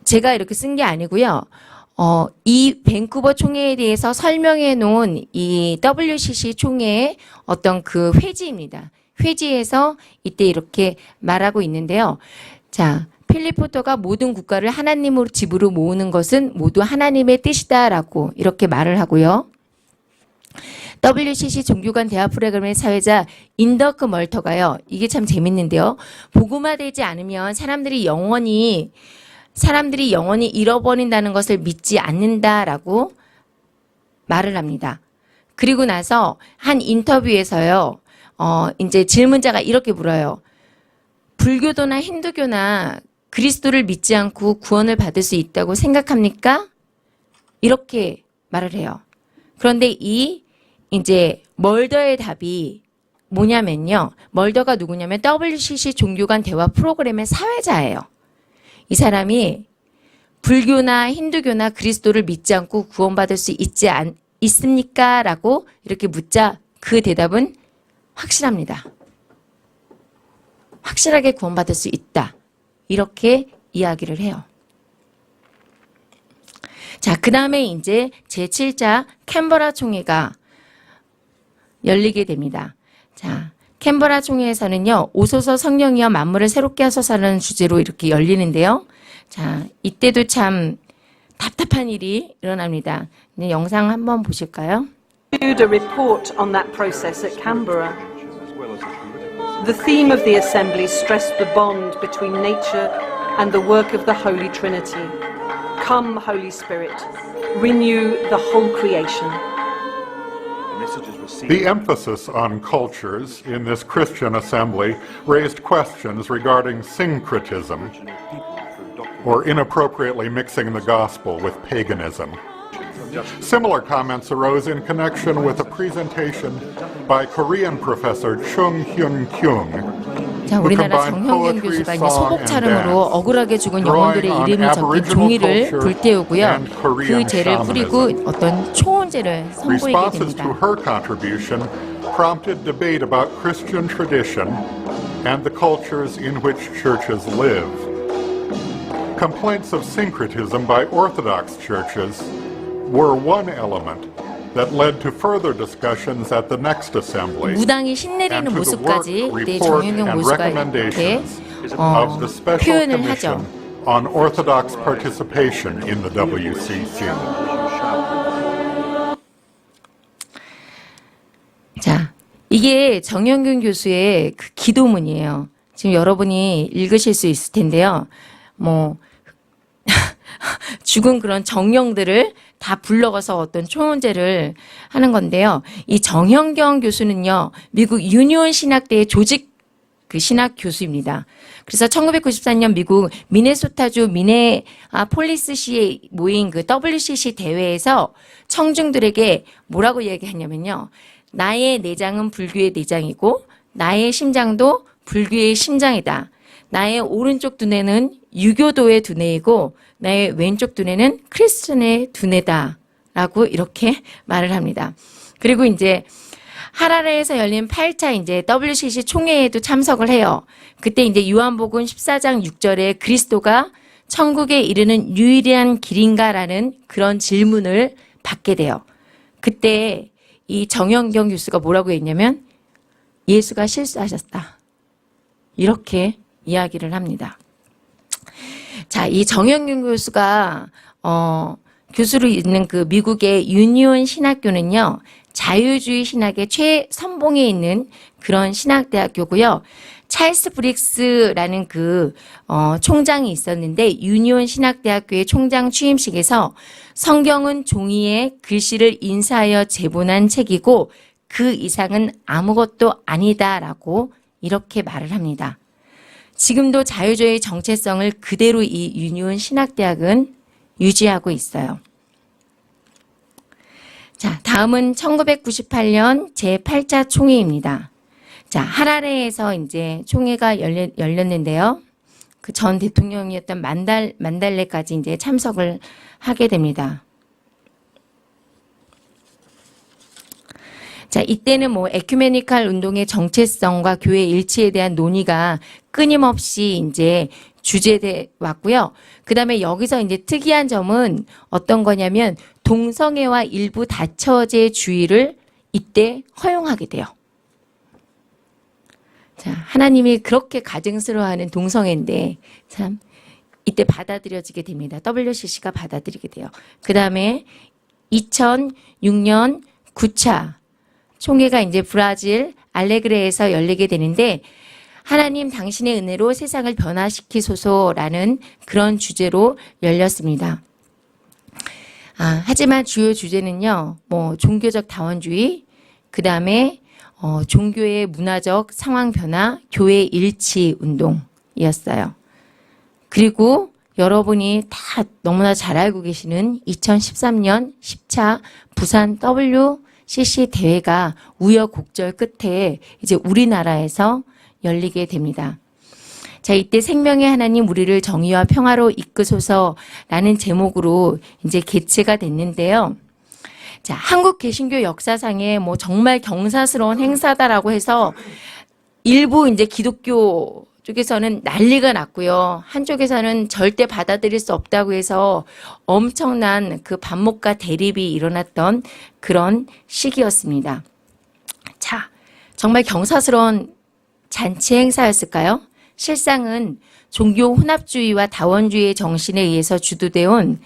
S1: 제가 이렇게 쓴 게 아니고요. 이 밴쿠버 총회에 대해서 설명해 놓은 이 WCC 총회의 어떤 그 회지입니다. 회지에서 이때 이렇게 말하고 있는데요. 자, 필립 포터가 모든 국가를 하나님으로 집으로 모으는 것은 모두 하나님의 뜻이다라고 이렇게 말을 하고요. WCC 종교간 대화 프로그램의 사회자 인더크 멀터가요. 이게 참 재밌는데요. 복음화되지 않으면 사람들이 영원히 잃어버린다는 것을 믿지 않는다라고 말을 합니다. 그리고 나서 한 인터뷰에서요. 이제 질문자가 이렇게 물어요. 불교도나 힌두교나 그리스도를 믿지 않고 구원을 받을 수 있다고 생각합니까? 이렇게 말을 해요. 그런데 이제 멀더의 답이 뭐냐면요. 멀더가 누구냐면 WCC 종교간 대화 프로그램의 사회자예요. 이 사람이 불교나 힌두교나 그리스도를 믿지 않고 구원받을 수 있습니까? 라고 이렇게 묻자 그 대답은 확실합니다. 확실하게 구원받을 수 있다. 이렇게 이야기를 해요. 자, 그 다음에 이제 제7차 캔버라 총회가 열리게 됩니다. 자, 캔버라 총회에서는요, 오소서 성령이여 만물을 새롭게 하소서라는 주제로 이렇게 열리는데요. 자, 이때도 참 답답한 일이 일어납니다. 네, 영상 한번 보실까요?
S3: A report on that process at Canberra. The theme of the assembly stressed the bond between nature and the work of the Holy Trinity, Come, Holy Spirit, renew the whole creation.
S2: The emphasis on cultures in this Christian assembly raised questions regarding syncretism, or inappropriately mixing the gospel with paganism. Similar comments arose in connection with a presentation by Korean professor Chung Hyun Kyung,
S1: 자, 우리나라 정형균 교수가 이제 소복 차림으로 억울하게 죽은 영혼들의 이름이 적힌 종이를 불태우고요. 그 죄를 뿌리고 어떤 초혼죄를 선보이게
S2: Responses to
S1: 됩니다.
S2: her contribution prompted debate about Christian tradition and the cultures in which churches live. Complaints of syncretism by Orthodox churches were one element that led to further discussions at the next assembly
S1: 무당이 신내리는
S2: and to the work,
S1: 모습까지 네,
S2: report,
S1: 정영경
S2: and
S1: 교수가 이렇게
S2: recommendations of the Special
S1: 표현을
S2: Commission
S1: 하죠.
S2: on Orthodox Participation in the WCC.
S1: 자, 이게 정영균 교수의 그 기도문이에요. 지금 여러분이 읽으실 수 있을 텐데요. 뭐 죽은 그런 정령들을 다 불러가서 어떤 초혼제를 하는 건데요. 이 정형경 교수는요, 미국 유니온 신학대의 조직 그 신학 교수입니다. 그래서 1994년 미국 미네소타주 미네아폴리스시에 모인 그 WCC 대회에서 청중들에게 뭐라고 얘기했냐면요. 나의 내장은 불교의 내장이고 나의 심장도 불교의 심장이다. 나의 오른쪽 두뇌는 유교도의 두뇌이고 나의 왼쪽 두뇌는 크리스천의 두뇌다. 라고 이렇게 말을 합니다. 그리고 이제 하라레에서 열린 8차 이제 WCC 총회에도 참석을 해요. 그때 이제 요한복음 14장 6절에 그리스도가 천국에 이르는 유일한 길인가라는 그런 질문을 받게 돼요. 그때 이 정영경 교수가 뭐라고 했냐면 예수가 실수하셨다. 이렇게 이야기를 합니다. 자, 이 정영균 교수가 교수로 있는 그 미국의 유니온 신학교는요. 자유주의 신학의 최선봉에 있는 그런 신학대학교고요. 찰스 브릭스라는 그 총장이 있었는데 유니온 신학대학교의 총장 취임식에서 성경은 종이에 글씨를 인쇄하여 제본한 책이고 그 이상은 아무것도 아니다라고 이렇게 말을 합니다. 지금도 자유주의 정체성을 그대로 이 유니온 신학대학은 유지하고 있어요. 자, 다음은 1998년 제8차 총회입니다. 자, 하라레에서 이제 총회가 열렸는데요. 그 전 대통령이었던 만달레까지 이제 참석을 하게 됩니다. 자, 이때는 뭐 에큐메니칼 운동의 정체성과 교회 일치에 대한 논의가 끊임없이 이제 주제돼 왔고요. 그다음에 여기서 이제 특이한 점은 어떤 거냐면 동성애와 일부 다처제주의를 이때 허용하게 돼요. 자, 하나님이 그렇게 가증스러워하는 동성애인데 참 이때 받아들여지게 됩니다. WCC가 받아들이게 돼요. 그다음에 2006년 9차 총회가 이제 브라질 알레그레에서 열리게 되는데 하나님 당신의 은혜로 세상을 변화시키소서라는 그런 주제로 열렸습니다. 하지만 주요 주제는요, 뭐 종교적 다원주의, 그 다음에 종교의 문화적 상황 변화, 교회 일치 운동이었어요. 그리고 여러분이 다 너무나 잘 알고 계시는 2013년 10차 부산 WCC 대회가 우여곡절 끝에 이제 우리나라에서 열리게 됩니다. 자, 이때 생명의 하나님 우리를 정의와 평화로 이끄소서라는 제목으로 이제 개최가 됐는데요. 자, 한국 개신교 역사상에 뭐 정말 경사스러운 행사다라고 해서 일부 이제 기독교 쪽에서는 난리가 났고요. 한쪽에서는 절대 받아들일 수 없다고 해서 엄청난 그 반목과 대립이 일어났던 그런 시기였습니다. 자, 정말 경사스러운 잔치 행사였을까요? 실상은 종교 혼합주의와 다원주의의 정신에 의해서 주도되어 온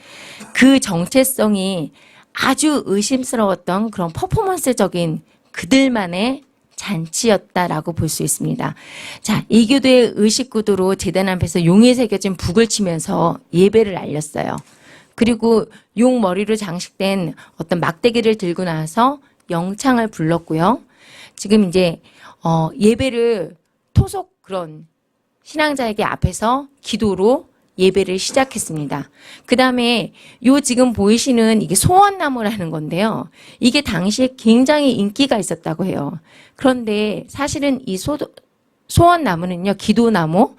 S1: 그 정체성이 아주 의심스러웠던 그런 퍼포먼스적인 그들만의 잔치였다라고 볼 수 있습니다. 자, 이교도의 의식구도로 제단 앞에서 용이 새겨진 북을 치면서 예배를 알렸어요. 그리고 용 머리로 장식된 어떤 막대기를 들고 나서 영창을 불렀고요. 지금 이제 예배를 토속 그런 신앙자에게 앞에서 기도로 예배를 시작했습니다. 그 다음에 요 지금 보이시는 이게 소원나무라는 건데요. 이게 당시에 굉장히 인기가 있었다고 해요. 그런데 사실은 이 소원나무는요, 기도나무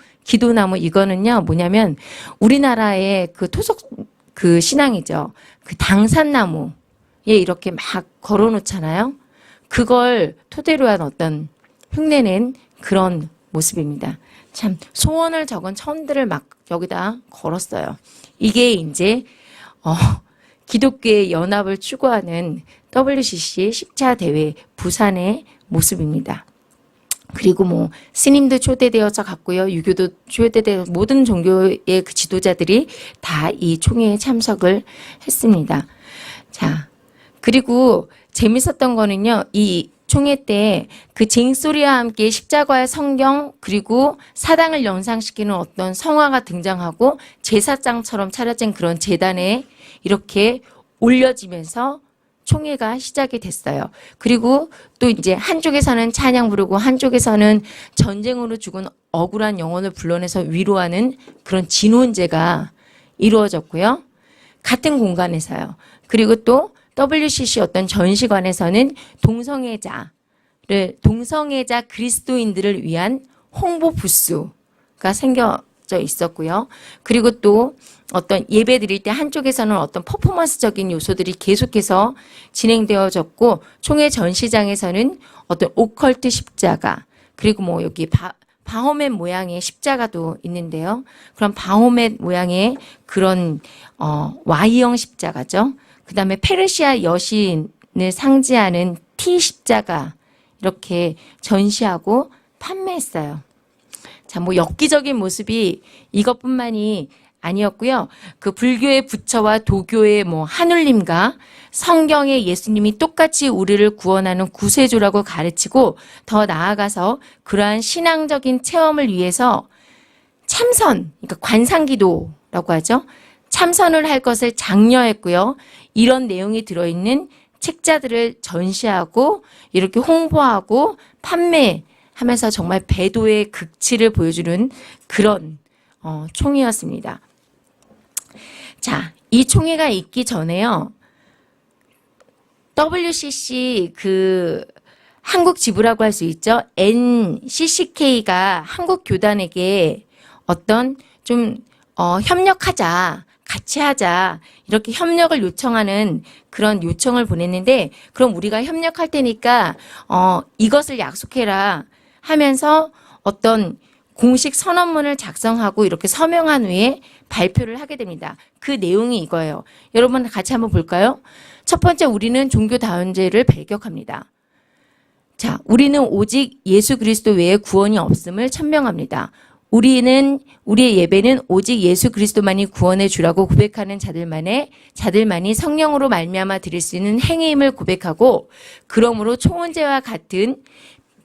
S1: 이거는요, 뭐냐면 우리나라의 그 토속 그 신앙이죠. 그 당산나무에 이렇게 막 걸어 놓잖아요. 그걸 토대로 한 어떤 흉내낸 그런 모습입니다. 참 소원을 적은 천들을 막 여기다 걸었어요. 이게 이제 기독교의 연합을 추구하는 WCC 십자 대회 부산의 모습입니다. 그리고 뭐 스님도 초대되어서 갔고요. 유교도 초대되어 모든 종교의 그 지도자들이 다 이 총회에 참석을 했습니다. 자, 그리고 재밌었던 거는요. 이 총회 때 그 쟁소리와 함께 십자가의 성경 그리고 사당을 연상시키는 어떤 성화가 등장하고 제사장처럼 차려진 그런 제단에 이렇게 올려지면서 총회가 시작이 됐어요. 그리고 또 이제 한쪽에서는 찬양 부르고 한쪽에서는 전쟁으로 죽은 억울한 영혼을 불러내서 위로하는 그런 진혼제가 이루어졌고요. 같은 공간에서요. 그리고 또 WCC 어떤 전시관에서는 동성애자 그리스도인들을 위한 홍보 부스가 생겨져 있었고요. 그리고 또 어떤 예배 드릴 때 한쪽에서는 어떤 퍼포먼스적인 요소들이 계속해서 진행되어졌고, 총회 전시장에서는 어떤 오컬트 십자가, 그리고 뭐 여기 바호멧 모양의 십자가도 있는데요. 그런 바호멧 모양의 그런 Y형 십자가죠. 그 다음에 페르시아 여신을 상징하는 T 십자가 이렇게 전시하고 판매했어요. 자, 뭐 엽기적인 모습이 이것뿐만이 아니었고요. 그 불교의 부처와 도교의 뭐 하늘님과 성경의 예수님이 똑같이 우리를 구원하는 구세주라고 가르치고, 더 나아가서 그러한 신앙적인 체험을 위해서 참선, 그러니까 관상기도라고 하죠. 참선을 할 것을 장려했고요. 이런 내용이 들어있는 책자들을 전시하고 이렇게 홍보하고 판매하면서 정말 배도의 극치를 보여주는 그런 총회였습니다. 자, 이 총회가 있기 전에요. WCC 그 한국 지부라고 할 수 있죠. NCCK가 한국 교단에게 어떤 좀 협력하자, 같이 하자, 이렇게 협력을 요청하는 그런 요청을 보냈는데, 그럼 우리가 협력할 테니까 이것을 약속해라 하면서 어떤 공식 선언문을 작성하고 이렇게 서명한 후에 발표를 하게 됩니다. 그 내용이 이거예요. 여러분 같이 한번 볼까요? 첫 번째, 우리는 종교다원제를 배격합니다. 자, 우리는 오직 예수 그리스도 외에 구원이 없음을 천명합니다. 우리의 예배는 오직 예수 그리스도만이 구원해 주라고 고백하는 자들만이 성령으로 말미암아 드릴 수 있는 행위임을 고백하고, 그러므로 총원제와 같은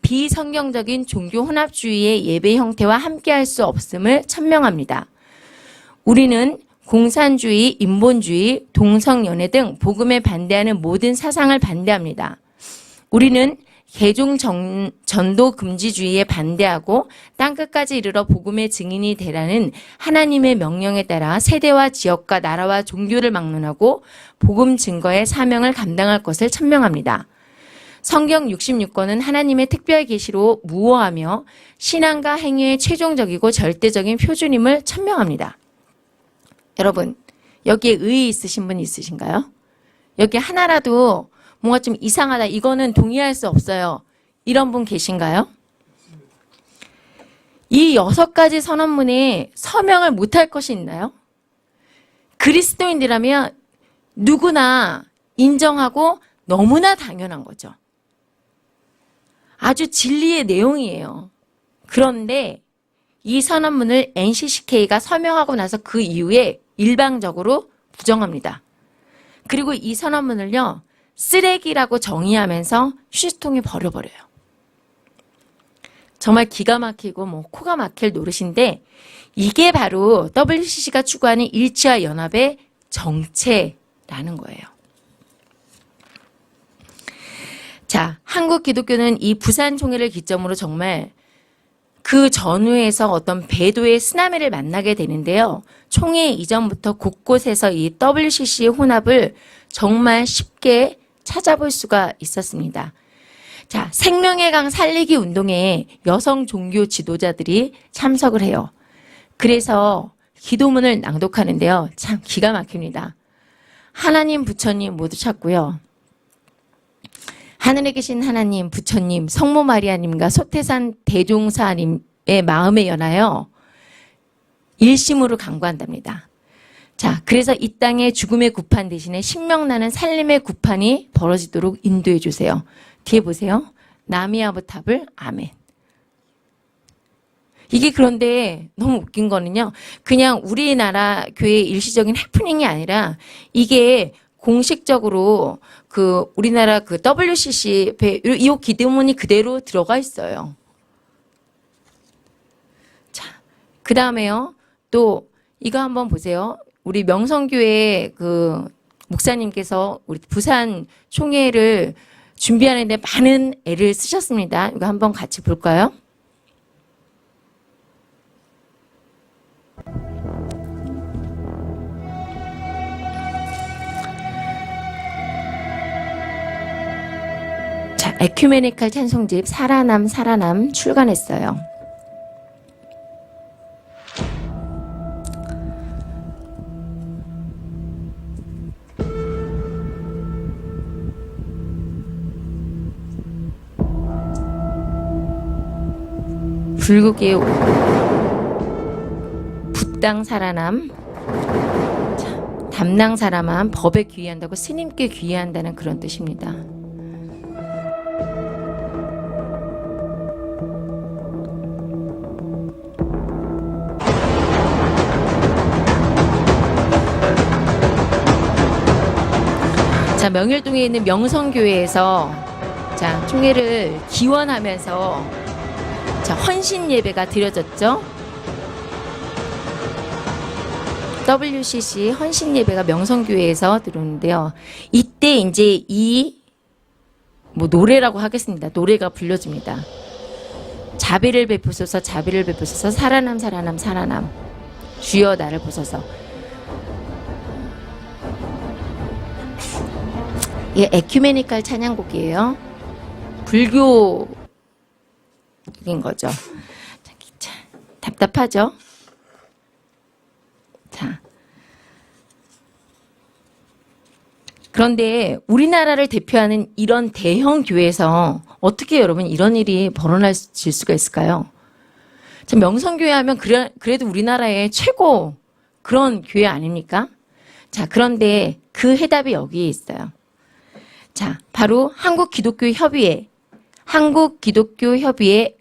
S1: 비성경적인 종교 혼합주의의 예배 형태와 함께할 수 없음을 천명합니다. 우리는 공산주의, 인본주의, 동성연애 등 복음에 반대하는 모든 사상을 반대합니다. 우리는 개종 전도 금지주의에 반대하고 땅끝까지 이르러 복음의 증인이 되라는 하나님의 명령에 따라 세대와 지역과 나라와 종교를 막론하고 복음 증거의 사명을 감당할 것을 천명합니다. 성경 66권은 하나님의 특별 계시로 무오하며 신앙과 행위의 최종적이고 절대적인 표준임을 천명합니다. 여러분, 여기에 의의 있으신 분 있으신가요? 여기 하나라도 뭔가 좀 이상하다, 이거는 동의할 수 없어요, 이런 분 계신가요? 이 6가지 선언문에 서명을 못할 것이 있나요? 그리스도인이라면 누구나 인정하고 너무나 당연한 거죠. 아주 진리의 내용이에요. 그런데 이 선언문을 NCCK가 서명하고 나서 그 이후에 일방적으로 부정합니다. 그리고 이 선언문을요, 쓰레기라고 정의하면서 휴지통에 버려버려요. 정말 기가 막히고 뭐 코가 막힐 노릇인데, 이게 바로 WCC가 추구하는 일치와 연합의 정체라는 거예요. 자, 한국 기독교는 이 부산 총회를 기점으로 정말 그 전후에서 어떤 배도의 쓰나미를 만나게 되는데요. 총회 이전부터 곳곳에서 이 WCC의 혼합을 정말 쉽게 찾아볼 수가 있었습니다. 자, 생명의 강 살리기 운동에 여성 종교 지도자들이 참석을 해요. 그래서 기도문을 낭독하는데요. 참 기가 막힙니다. 하나님, 부처님 모두 찾고요. 하늘에 계신 하나님, 부처님, 성모 마리아님과 소태산 대종사님의 마음에 연하여 일심으로 간구한답니다. 자, 그래서 이 땅에 죽음의 구판 대신에 신명나는 살림의 구판이 벌어지도록 인도해 주세요. 뒤에 보세요. 나미아부탑을 아멘. 이게 그런데 너무 웃긴 거는요. 그냥 우리나라 교회의 일시적인 해프닝이 아니라 이게 공식적으로 그 우리나라 그 WCC 이 기도문이 그대로 들어가 있어요. 자, 그 다음에요. 또 이거 한번 보세요. 우리 명성교회 그 목사님께서 우리 부산 총회를 준비하는데 많은 애를 쓰셨습니다. 이거 한번 같이 볼까요? 자, 에큐메니칼 찬송집 살아남 살아남 출간했어요. 불국의 붓당 살아남, 자, 담낭 살아남, 법에 귀의한다고 스님께 귀의한다는 그런 뜻입니다. 자, 명일동에 있는 명성교회에서 자, 총회를 기원하면서 자, 헌신 예배가 드려졌죠. WCC 헌신 예배가 명성교회에서 들어오는데요. 이때 이제 이 뭐 노래라고 하겠습니다. 노래가 불려집니다. 자비를 베푸소서, 자비를 베푸소서, 살아남, 살아남, 살아남. 주여 나를 보소서. 이게 에큐메니칼 찬양곡이에요. 불교 인 거죠. 자, 답답하죠? 자. 그런데 우리나라를 대표하는 이런 대형 교회에서 어떻게 여러분 이런 일이 벌어질 수가 있을까요? 자, 명성교회 하면 그래도 우리나라의 최고 그런 교회 아닙니까? 자, 그런데 그 해답이 여기에 있어요. 자, 바로 한국기독교협의회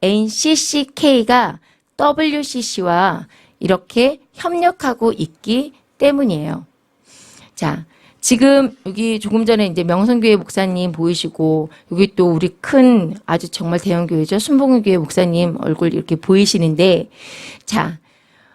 S1: NCCK가 WCC와 이렇게 협력하고 있기 때문이에요. 자, 지금 여기 조금 전에 이제 명성교회 목사님 보이시고 여기 또 우리 큰 아주 정말 대형 교회죠. 순복음교회 목사님 얼굴 이렇게 보이시는데 자,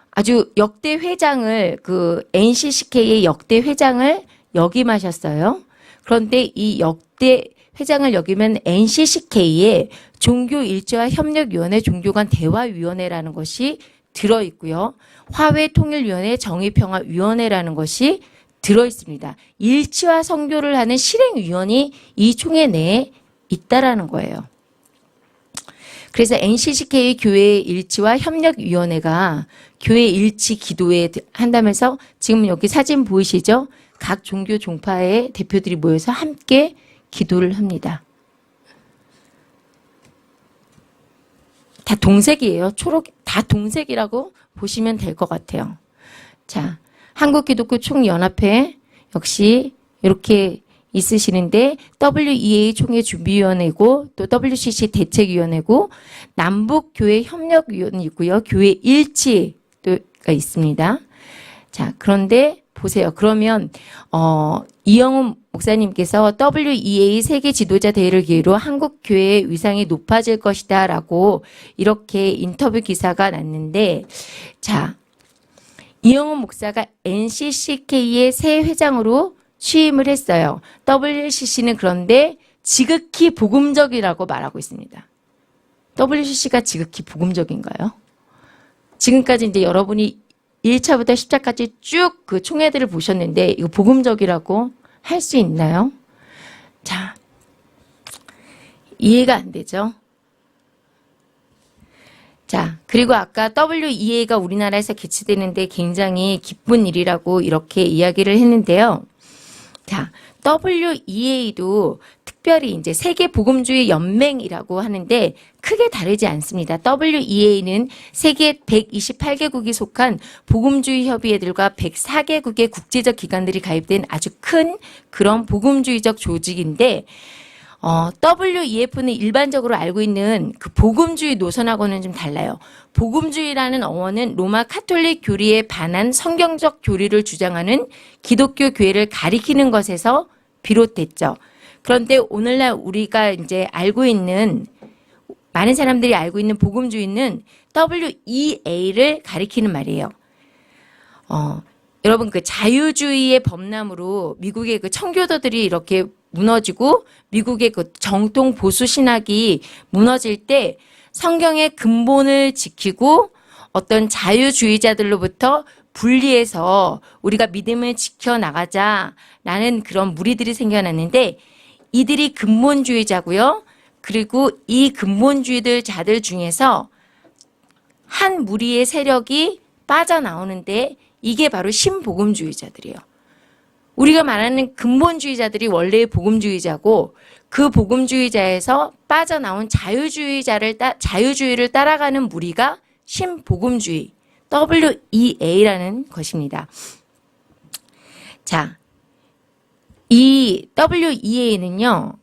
S1: 아주 역대 회장을 그 NCCK의 역대 회장을 역임하셨어요. 그런데 이 역대 회장을 역이면 NCCK에 종교일제화협력위원회 종교간 대화위원회라는 것이 들어있고요. 화해통일위원회 정의평화위원회라는 것이 들어있습니다. 일치화 선교를 하는 실행위원이 이 총회 내에 있다라는 거예요. 그래서 NCCK 교회 일치와 협력위원회가 교회 일치 기도회 한다면서 지금 여기 사진 보이시죠? 각 종교 종파의 대표들이 모여서 함께 기도를 합니다. 다 동색이에요. 초록 다 동색이라고 보시면 될 것 같아요. 자, 한국기독교총연합회 역시 이렇게 있으시는데 WEA 총회준비위원회고 또 WCC 대책위원회고 남북교회협력위원회 있고요. 교회 일치가 있습니다. 자, 그런데 보세요. 그러면 이영훈 목사님께서 WEA 세계 지도자 대회를 계기로 한국 교회의 위상이 높아질 것이다라고 이렇게 인터뷰 기사가 났는데 자, 이영훈 목사가 NCCK의 새 회장으로 취임을 했어요. WCC는 그런데 지극히 복음적이라고 말하고 있습니다. WCC가 지극히 복음적인가요? 지금까지 이제 여러분이 1차부터 10차까지 쭉 그 총회들을 보셨는데 이거 복음적이라고 할 수 있나요? 자, 이해가 안 되죠? 자, 그리고 아까 WEA가 우리나라에서 개최되는데 굉장히 기쁜 일이라고 이렇게 이야기를 했는데요. 자, WEA도 특별히 이제 세계 복음주의 연맹이라고 하는데 크게 다르지 않습니다. WEA는 세계 128개국이 속한 복음주의 협의회들과 104개국의 국제적 기관들이 가입된 아주 큰 그런 복음주의적 조직인데 WEF는 일반적으로 알고 있는 그 복음주의 노선하고는 좀 달라요. 복음주의라는 어원은 로마 카톨릭 교리에 반한 성경적 교리를 주장하는 기독교 교회를 가리키는 것에서 비롯됐죠. 그런데 오늘날 우리가 이제 알고 있는 많은 사람들이 알고 있는 복음주의는 WEA를 가리키는 말이에요. 여러분 그 자유주의의 범람으로 미국의 그 청교도들이 이렇게 무너지고 미국의 그 정통 보수 신학이 무너질 때 성경의 근본을 지키고 어떤 자유주의자들로부터 분리해서 우리가 믿음을 지켜나가자라는 그런 무리들이 생겨났는데 이들이 근본주의자고요. 그리고 이 근본주의들 자들 중에서 한 무리의 세력이 빠져나오는데 이게 바로 신복음주의자들이에요. 우리가 말하는 근본주의자들이 원래의 복음주의자고 그 복음주의자에서 빠져나온 자유주의를 따라가는 무리가 신복음주의, WEA라는 것입니다. 자, 이 WEA는요,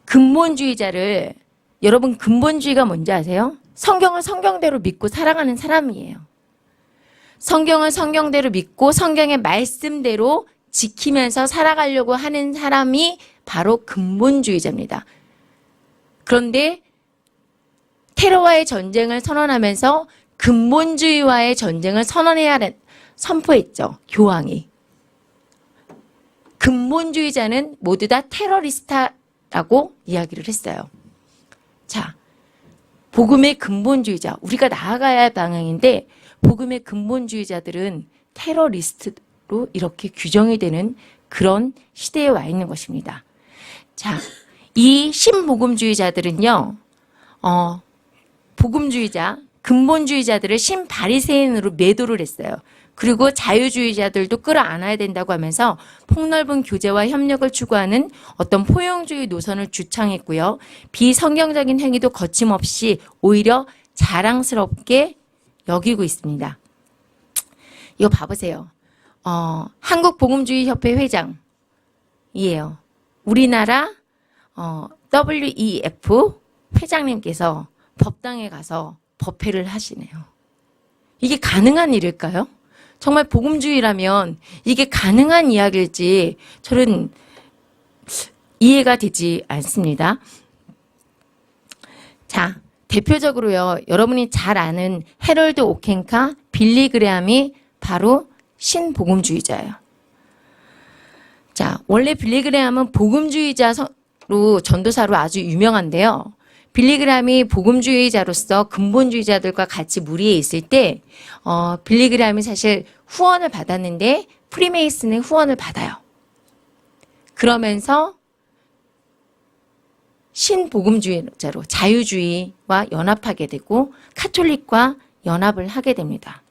S1: 근본주의자를, 여러분 근본주의가 뭔지 아세요? 성경을 성경대로 믿고 살아가는 사람이에요. 성경을 성경대로 믿고 성경의 말씀대로 지키면서 살아가려고 하는 사람이 바로 근본주의자입니다. 그런데 테러와의 전쟁을 선언하면서 근본주의와의 전쟁을 선포했죠. 교황이. 근본주의자는 모두 다 테러리스트라고 이야기를 했어요. 자, 복음의 근본주의자, 우리가 나아가야 할 방향인데 복음의 근본주의자들은 테러리스트로 이렇게 규정이 되는 그런 시대에 와 있는 것입니다. 자, 이 신복음주의자들은요, 복음주의자, 근본주의자들을 신바리새인으로 매도를 했어요. 그리고 자유주의자들도 끌어안아야 된다고 하면서 폭넓은 교제와 협력을 추구하는 어떤 포용주의 노선을 주창했고요. 비성경적인 행위도 거침없이 오히려 자랑스럽게 여기고 있습니다. 이거 봐보세요. 한국복음주의협회 회장이에요. 우리나라 WEF 회장님께서 법당에 가서 법회를 하시네요. 이게 가능한 일일까요? 정말 복음주의라면 이게 가능한 이야기일지 저는 이해가 되지 않습니다. 자, 대표적으로요, 여러분이 잘 아는 해럴드 오켄카, 빌리 그레함이 바로 신복음주의자예요. 자, 원래 빌리 그레함은 복음주의자로 전도사로 아주 유명한데요. 빌리 그레함이 복음주의자로서 근본주의자들과 같이 무리에 있을 때 빌리 그레함이 사실 후원을 받았는데 프리메이슨의 후원을 받아요. 그러면서 신복음주의자로 자유주의와 연합하게 되고 카톨릭과 연합을 하게 됩니다.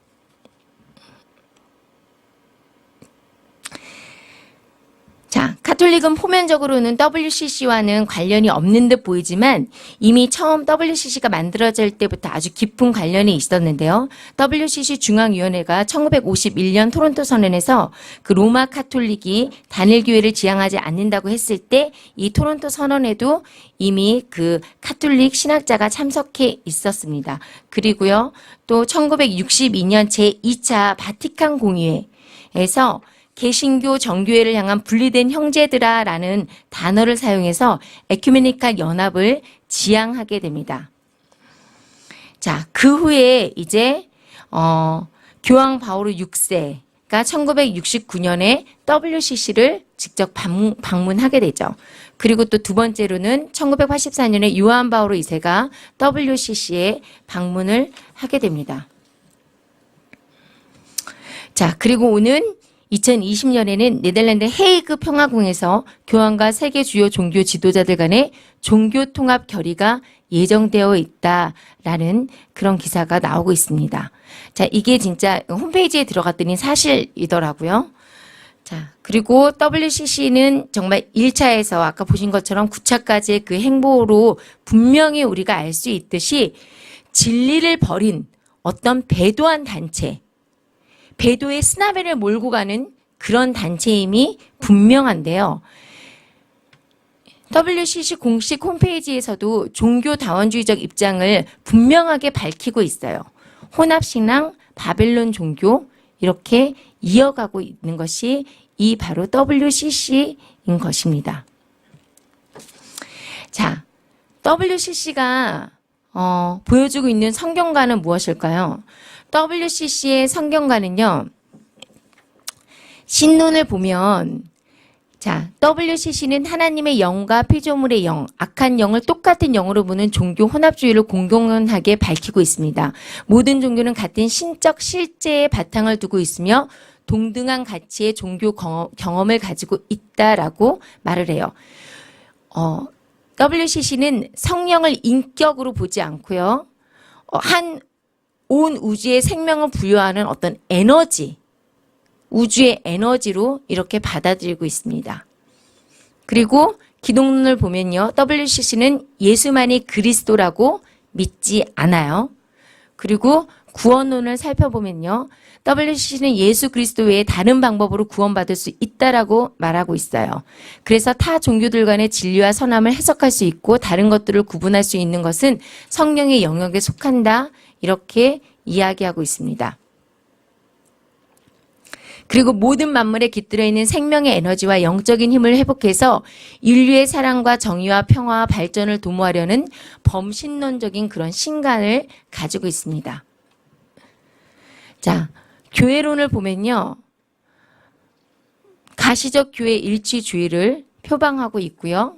S1: 자, 카톨릭은 표면적으로는 WCC와는 관련이 없는 듯 보이지만 이미 처음 WCC가 만들어질 때부터 아주 깊은 관련이 있었는데요. WCC 중앙위원회가 1951년 토론토 선언에서 그 로마 카톨릭이 단일교회를 지향하지 않는다고 했을 때 이 토론토 선언에도 이미 그 카톨릭 신학자가 참석해 있었습니다. 그리고요, 또 1962년 제2차 바티칸 공의회에서 개신교 정교회를 향한 분리된 형제들아라는 단어를 사용해서 에큐메니칼 연합을 지향하게 됩니다. 자, 그 후에 이제 교황 바오로 6세가 1969년에 WCC를 직접 방문하게 되죠. 그리고 또 두 번째로는 1984년에 요한 바오로 2세가 WCC에 방문을 하게 됩니다. 자, 그리고 오는 2020년에는 네덜란드 헤이그 평화궁에서 교황과 세계 주요 종교 지도자들 간의 종교 통합 결의가 예정되어 있다라는 그런 기사가 나오고 있습니다. 자, 이게 진짜 홈페이지에 들어갔더니 사실이더라고요. 자, 그리고 WCC는 정말 1차에서 아까 보신 것처럼 9차까지의 그 행보로 분명히 우리가 알 수 있듯이 진리를 버린 어떤 배도한 단체, 배도의 스나벨을 몰고 가는 그런 단체임이 분명한데요. WCC 공식 홈페이지에서도 종교다원주의적 입장을 분명하게 밝히고 있어요. 혼합신앙, 바벨론 종교 이렇게 이어가고 있는 것이 이 바로 WCC인 것입니다. 자, WCC가 보여주고 있는 성경관은 무엇일까요? WCC의 성경관은요, 신론을 보면, 자, WCC는 하나님의 영과 피조물의 영, 악한 영을 똑같은 영으로 보는 종교 혼합주의를 공공연하게 밝히고 있습니다. 모든 종교는 같은 신적 실제의 바탕을 두고 있으며 동등한 가치의 종교 경험을 가지고 있다라고 말을 해요. WCC는 성령을 인격으로 보지 않고요. 온 우주의 생명을 부여하는 어떤 에너지, 우주의 에너지로 이렇게 받아들이고 있습니다. 그리고 기독론을 보면요. WCC는 예수만이 그리스도라고 믿지 않아요. 그리고 구원론을 살펴보면요. WCC는 예수 그리스도 외에 다른 방법으로 구원받을 수 있다라고 말하고 있어요. 그래서 타 종교들 간의 진리와 선함을 해석할 수 있고 다른 것들을 구분할 수 있는 것은 성령의 영역에 속한다. 이렇게 이야기하고 있습니다. 그리고 모든 만물에 깃들어 있는 생명의 에너지와 영적인 힘을 회복해서 인류의 사랑과 정의와 평화와 발전을 도모하려는 범신론적인 그런 신간을 가지고 있습니다. 자, 교회론을 보면요. 가시적 교회 일치주의를 표방하고 있고요.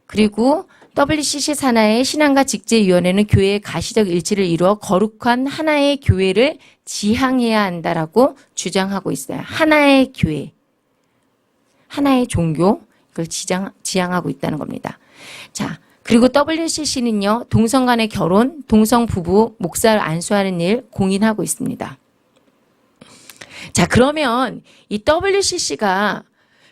S1: 그리고 WCC 산하의 신앙과 직제위원회는 교회의 가시적 일치를 이루어 거룩한 하나의 교회를 지향해야 한다라고 주장하고 있어요. 하나의 교회, 하나의 종교, 이걸 지향하고 있다는 겁니다. 자, 그리고 WCC는요, 동성 간의 결혼, 동성 부부, 목사를 안수하는 일 공인하고 있습니다. 자, 그러면 이 WCC가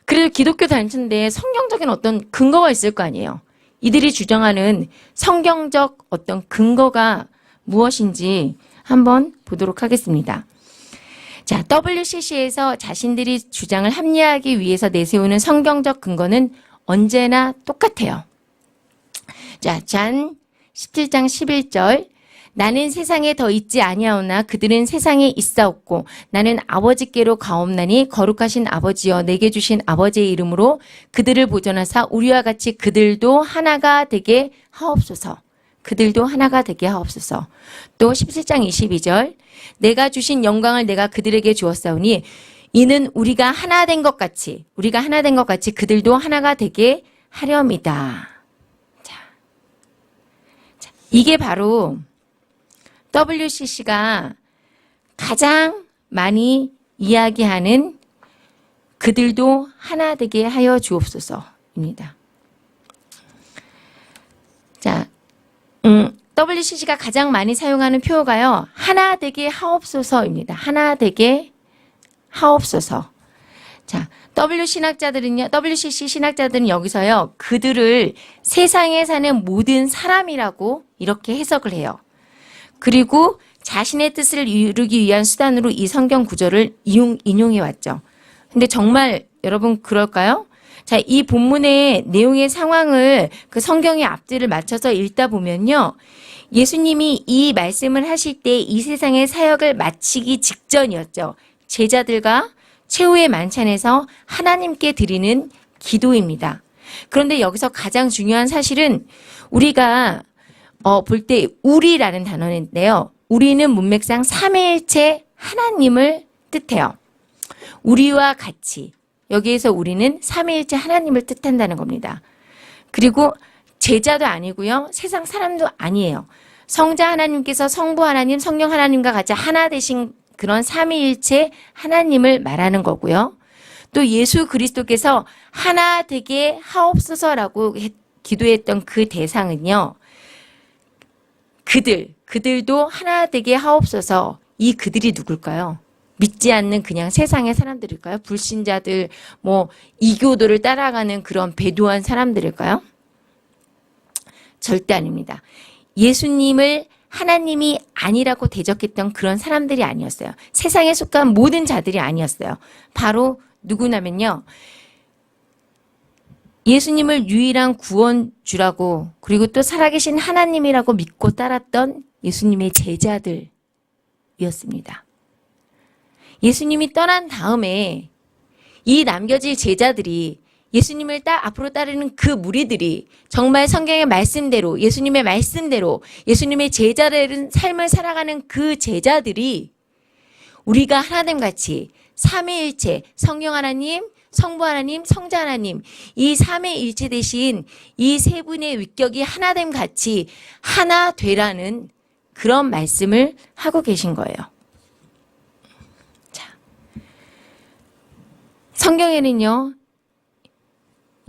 S1: 그래도 기독교 단체인데 성경적인 어떤 근거가 있을 거 아니에요. 이들이 주장하는 성경적 어떤 근거가 무엇인지 한번 보도록 하겠습니다. 자, WCC에서 자신들이 주장을 합리화하기 위해서 내세우는 성경적 근거는 언제나 똑같아요. 자, 잔 17장 11절 나는 세상에 더 있지 아니하오나 그들은 세상에 있사옵고 나는 아버지께로 가옵나니 거룩하신 아버지여 내게 주신 아버지의 이름으로 그들을 보존하사 우리와 같이 그들도 하나가 되게 하옵소서. 그들도 하나가 되게 하옵소서. 또 17장 22절 내가 주신 영광을 내가 그들에게 주었사오니 이는 우리가 하나 된 것 같이 그들도 하나가 되게 하렴이다. 자, 이게 바로 WCC가 가장 많이 이야기하는 그들도 하나 되게 하여 주옵소서입니다. 자, WCC가 가장 많이 사용하는 표어가요. 하나 되게 하옵소서입니다. 하나 되게 하옵소서. 자, WCC 신학자들은 여기서요. 그들을 세상에 사는 모든 사람이라고 이렇게 해석을 해요. 그리고 자신의 뜻을 이루기 위한 수단으로 이 성경 구절을 인용해 왔죠. 근데 정말 여러분 그럴까요? 자, 이 본문의 내용의 상황을 그 성경의 앞뒤를 맞춰서 읽다 보면요. 예수님이 이 말씀을 하실 때 이 세상의 사역을 마치기 직전이었죠. 제자들과 최후의 만찬에서 하나님께 드리는 기도입니다. 그런데 여기서 가장 중요한 사실은 우리가 볼 때 우리라는 단어인데요. 우리는 문맥상 삼위일체 하나님을 뜻해요. 우리와 같이. 여기에서 우리는 삼위일체 하나님을 뜻한다는 겁니다. 그리고 제자도 아니고요. 세상 사람도 아니에요. 성자 하나님께서 성부 하나님, 성령 하나님과 같이 하나 되신 그런 삼위일체 하나님을 말하는 거고요. 또 예수 그리스도께서 하나 되게 하옵소서라고 기도했던 그 대상은요. 그들도 하나 되게 하옵소서. 이 그들이 누굴까요? 믿지 않는 그냥 세상의 사람들일까요? 불신자들, 이교도를 따라가는 그런 배도한 사람들일까요? 절대 아닙니다. 예수님을 하나님이 아니라고 대적했던 그런 사람들이 아니었어요. 세상에 속한 모든 자들이 아니었어요. 바로 누구냐면요. 예수님을 유일한 구원주라고 그리고 또 살아계신 하나님이라고 믿고 따랐던 예수님의 제자들이었습니다. 예수님이 떠난 다음에 이 남겨질 제자들이 예수님을 앞으로 따르는 그 무리들이 정말 성경의 말씀대로 예수님의 말씀대로 예수님의 제자라는 삶을 살아가는 그 제자들이 우리가 하나됨같이 삼위일체 성령 하나님, 성부 하나님, 성자 하나님 이 삼위일체 대신 이 세 분의 위격이 하나됨같이 하나 되라는 그런 말씀을 하고 계신 거예요. 자, 성경에는요.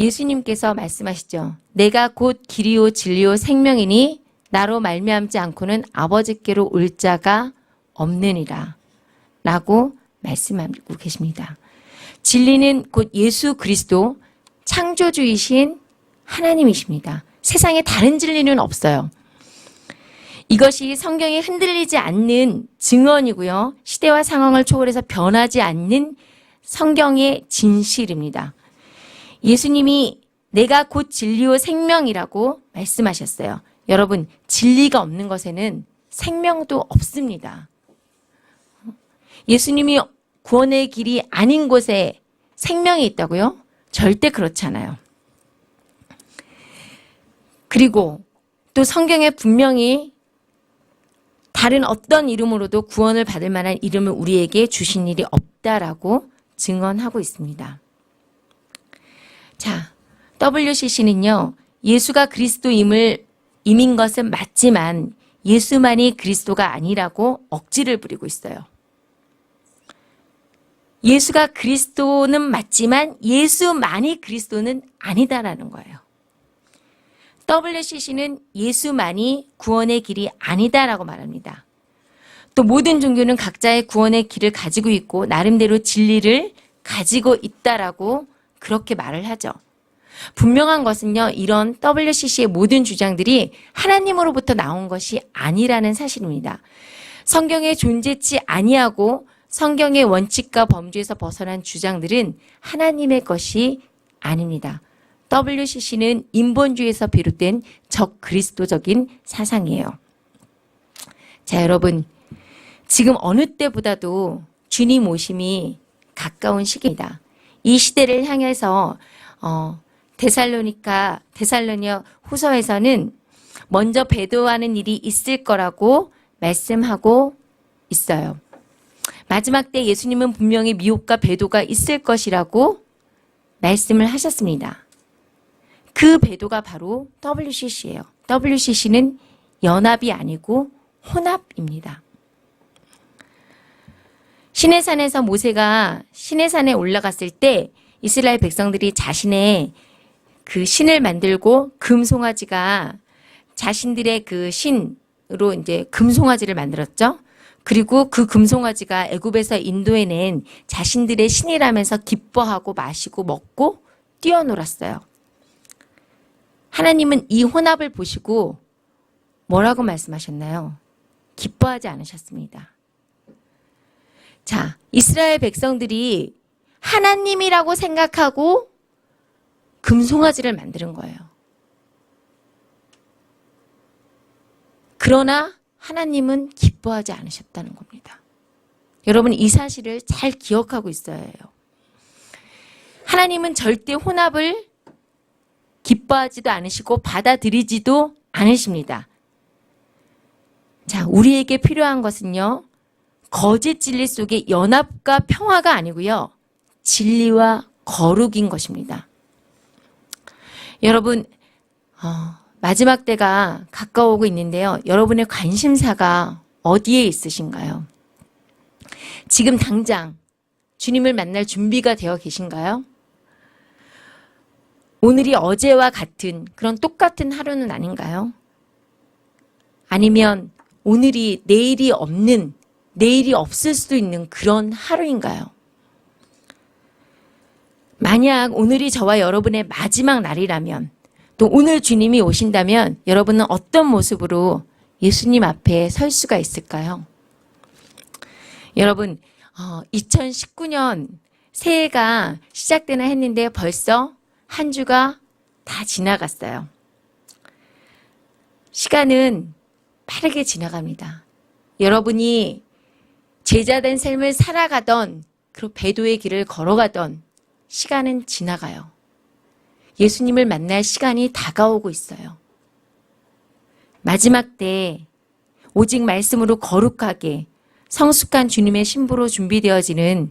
S1: 예수님께서 말씀하시죠. 내가 곧 길이요 진리요 생명이니 나로 말미암지 않고는 아버지께로 올 자가 없느니라 라고 말씀하고 계십니다. 진리는 곧 예수 그리스도 창조주이신 하나님이십니다. 세상에 다른 진리는 없어요. 이것이 성경에 흔들리지 않는 증언이고요. 시대와 상황을 초월해서 변하지 않는 성경의 진실입니다. 예수님이 내가 곧 진리요 생명이라고 말씀하셨어요. 여러분, 진리가 없는 것에는 생명도 없습니다. 예수님이 구원의 길이 아닌 곳에 생명이 있다고요? 절대 그렇지 않아요. 그리고 또 성경에 분명히 다른 어떤 이름으로도 구원을 받을 만한 이름을 우리에게 주신 일이 없다라고 증언하고 있습니다. 자, WCC는요, 예수가 그리스도임인 것은 맞지만 예수만이 그리스도가 아니라고 억지를 부리고 있어요. 예수가 그리스도는 맞지만 예수만이 그리스도는 아니다라는 거예요. WCC는 예수만이 구원의 길이 아니다라고 말합니다. 또 모든 종교는 각자의 구원의 길을 가지고 있고 나름대로 진리를 가지고 있다라고 그렇게 말을 하죠. 분명한 것은요. 이런 WCC의 모든 주장들이 하나님으로부터 나온 것이 아니라는 사실입니다. 성경에 존재치 아니하고 성경의 원칙과 범주에서 벗어난 주장들은 하나님의 것이 아닙니다. WCC는 인본주의에서 비롯된 적그리스도적인 사상이에요. 자, 여러분, 지금 어느 때보다도 주님 오심이 가까운 시기입니다. 이 시대를 향해서 데살로니가 후서에서는 먼저 배도하는 일이 있을 거라고 말씀하고 있어요. 마지막 때 예수님은 분명히 미혹과 배도가 있을 것이라고 말씀을 하셨습니다. 그 배도가 바로 WCC예요. WCC는 연합이 아니고 혼합입니다. 시내산에서 모세가 시내산에 올라갔을 때 이스라엘 백성들이 자신의 그 신을 만들고 금송아지가 자신들의 그 신으로 이제 금송아지를 만들었죠. 그리고 그 금송아지가 애굽에서 인도해낸 자신들의 신이라면서 기뻐하고 마시고 먹고 뛰어놀았어요. 하나님은 이 혼합을 보시고 뭐라고 말씀하셨나요? 기뻐하지 않으셨습니다. 자, 이스라엘 백성들이 하나님이라고 생각하고 금송아지를 만드는 거예요. 그러나 하나님은 기뻐하지 않으셨다는 겁니다. 여러분, 이 사실을 잘 기억하고 있어야 해요. 하나님은 절대 혼합을 기뻐하지도 않으시고 받아들이지도 않으십니다. 자, 우리에게 필요한 것은요, 거짓 진리 속에 연합과 평화가 아니고요. 진리와 거룩인 것입니다. 여러분, 마지막 때가 가까워오고 있는데요. 여러분의 관심사가 어디에 있으신가요? 지금 당장 주님을 만날 준비가 되어 계신가요? 오늘이 어제와 같은 그런 똑같은 하루는 아닌가요? 아니면 오늘이 내일이 없는, 내일이 없을 수도 있는 그런 하루인가요? 만약 오늘이 저와 여러분의 마지막 날이라면, 또 오늘 주님이 오신다면 여러분은 어떤 모습으로 예수님 앞에 설 수가 있을까요? 여러분, 2019년 새해가 시작되나 했는데 벌써 한 주가 다 지나갔어요. 시간은 빠르게 지나갑니다. 여러분이 제자된 삶을 살아가던, 그리고 배도의 길을 걸어가던 시간은 지나가요. 예수님을 만날 시간이 다가오고 있어요. 마지막 때 오직 말씀으로 거룩하게 성숙한 주님의 신부로 준비되어지는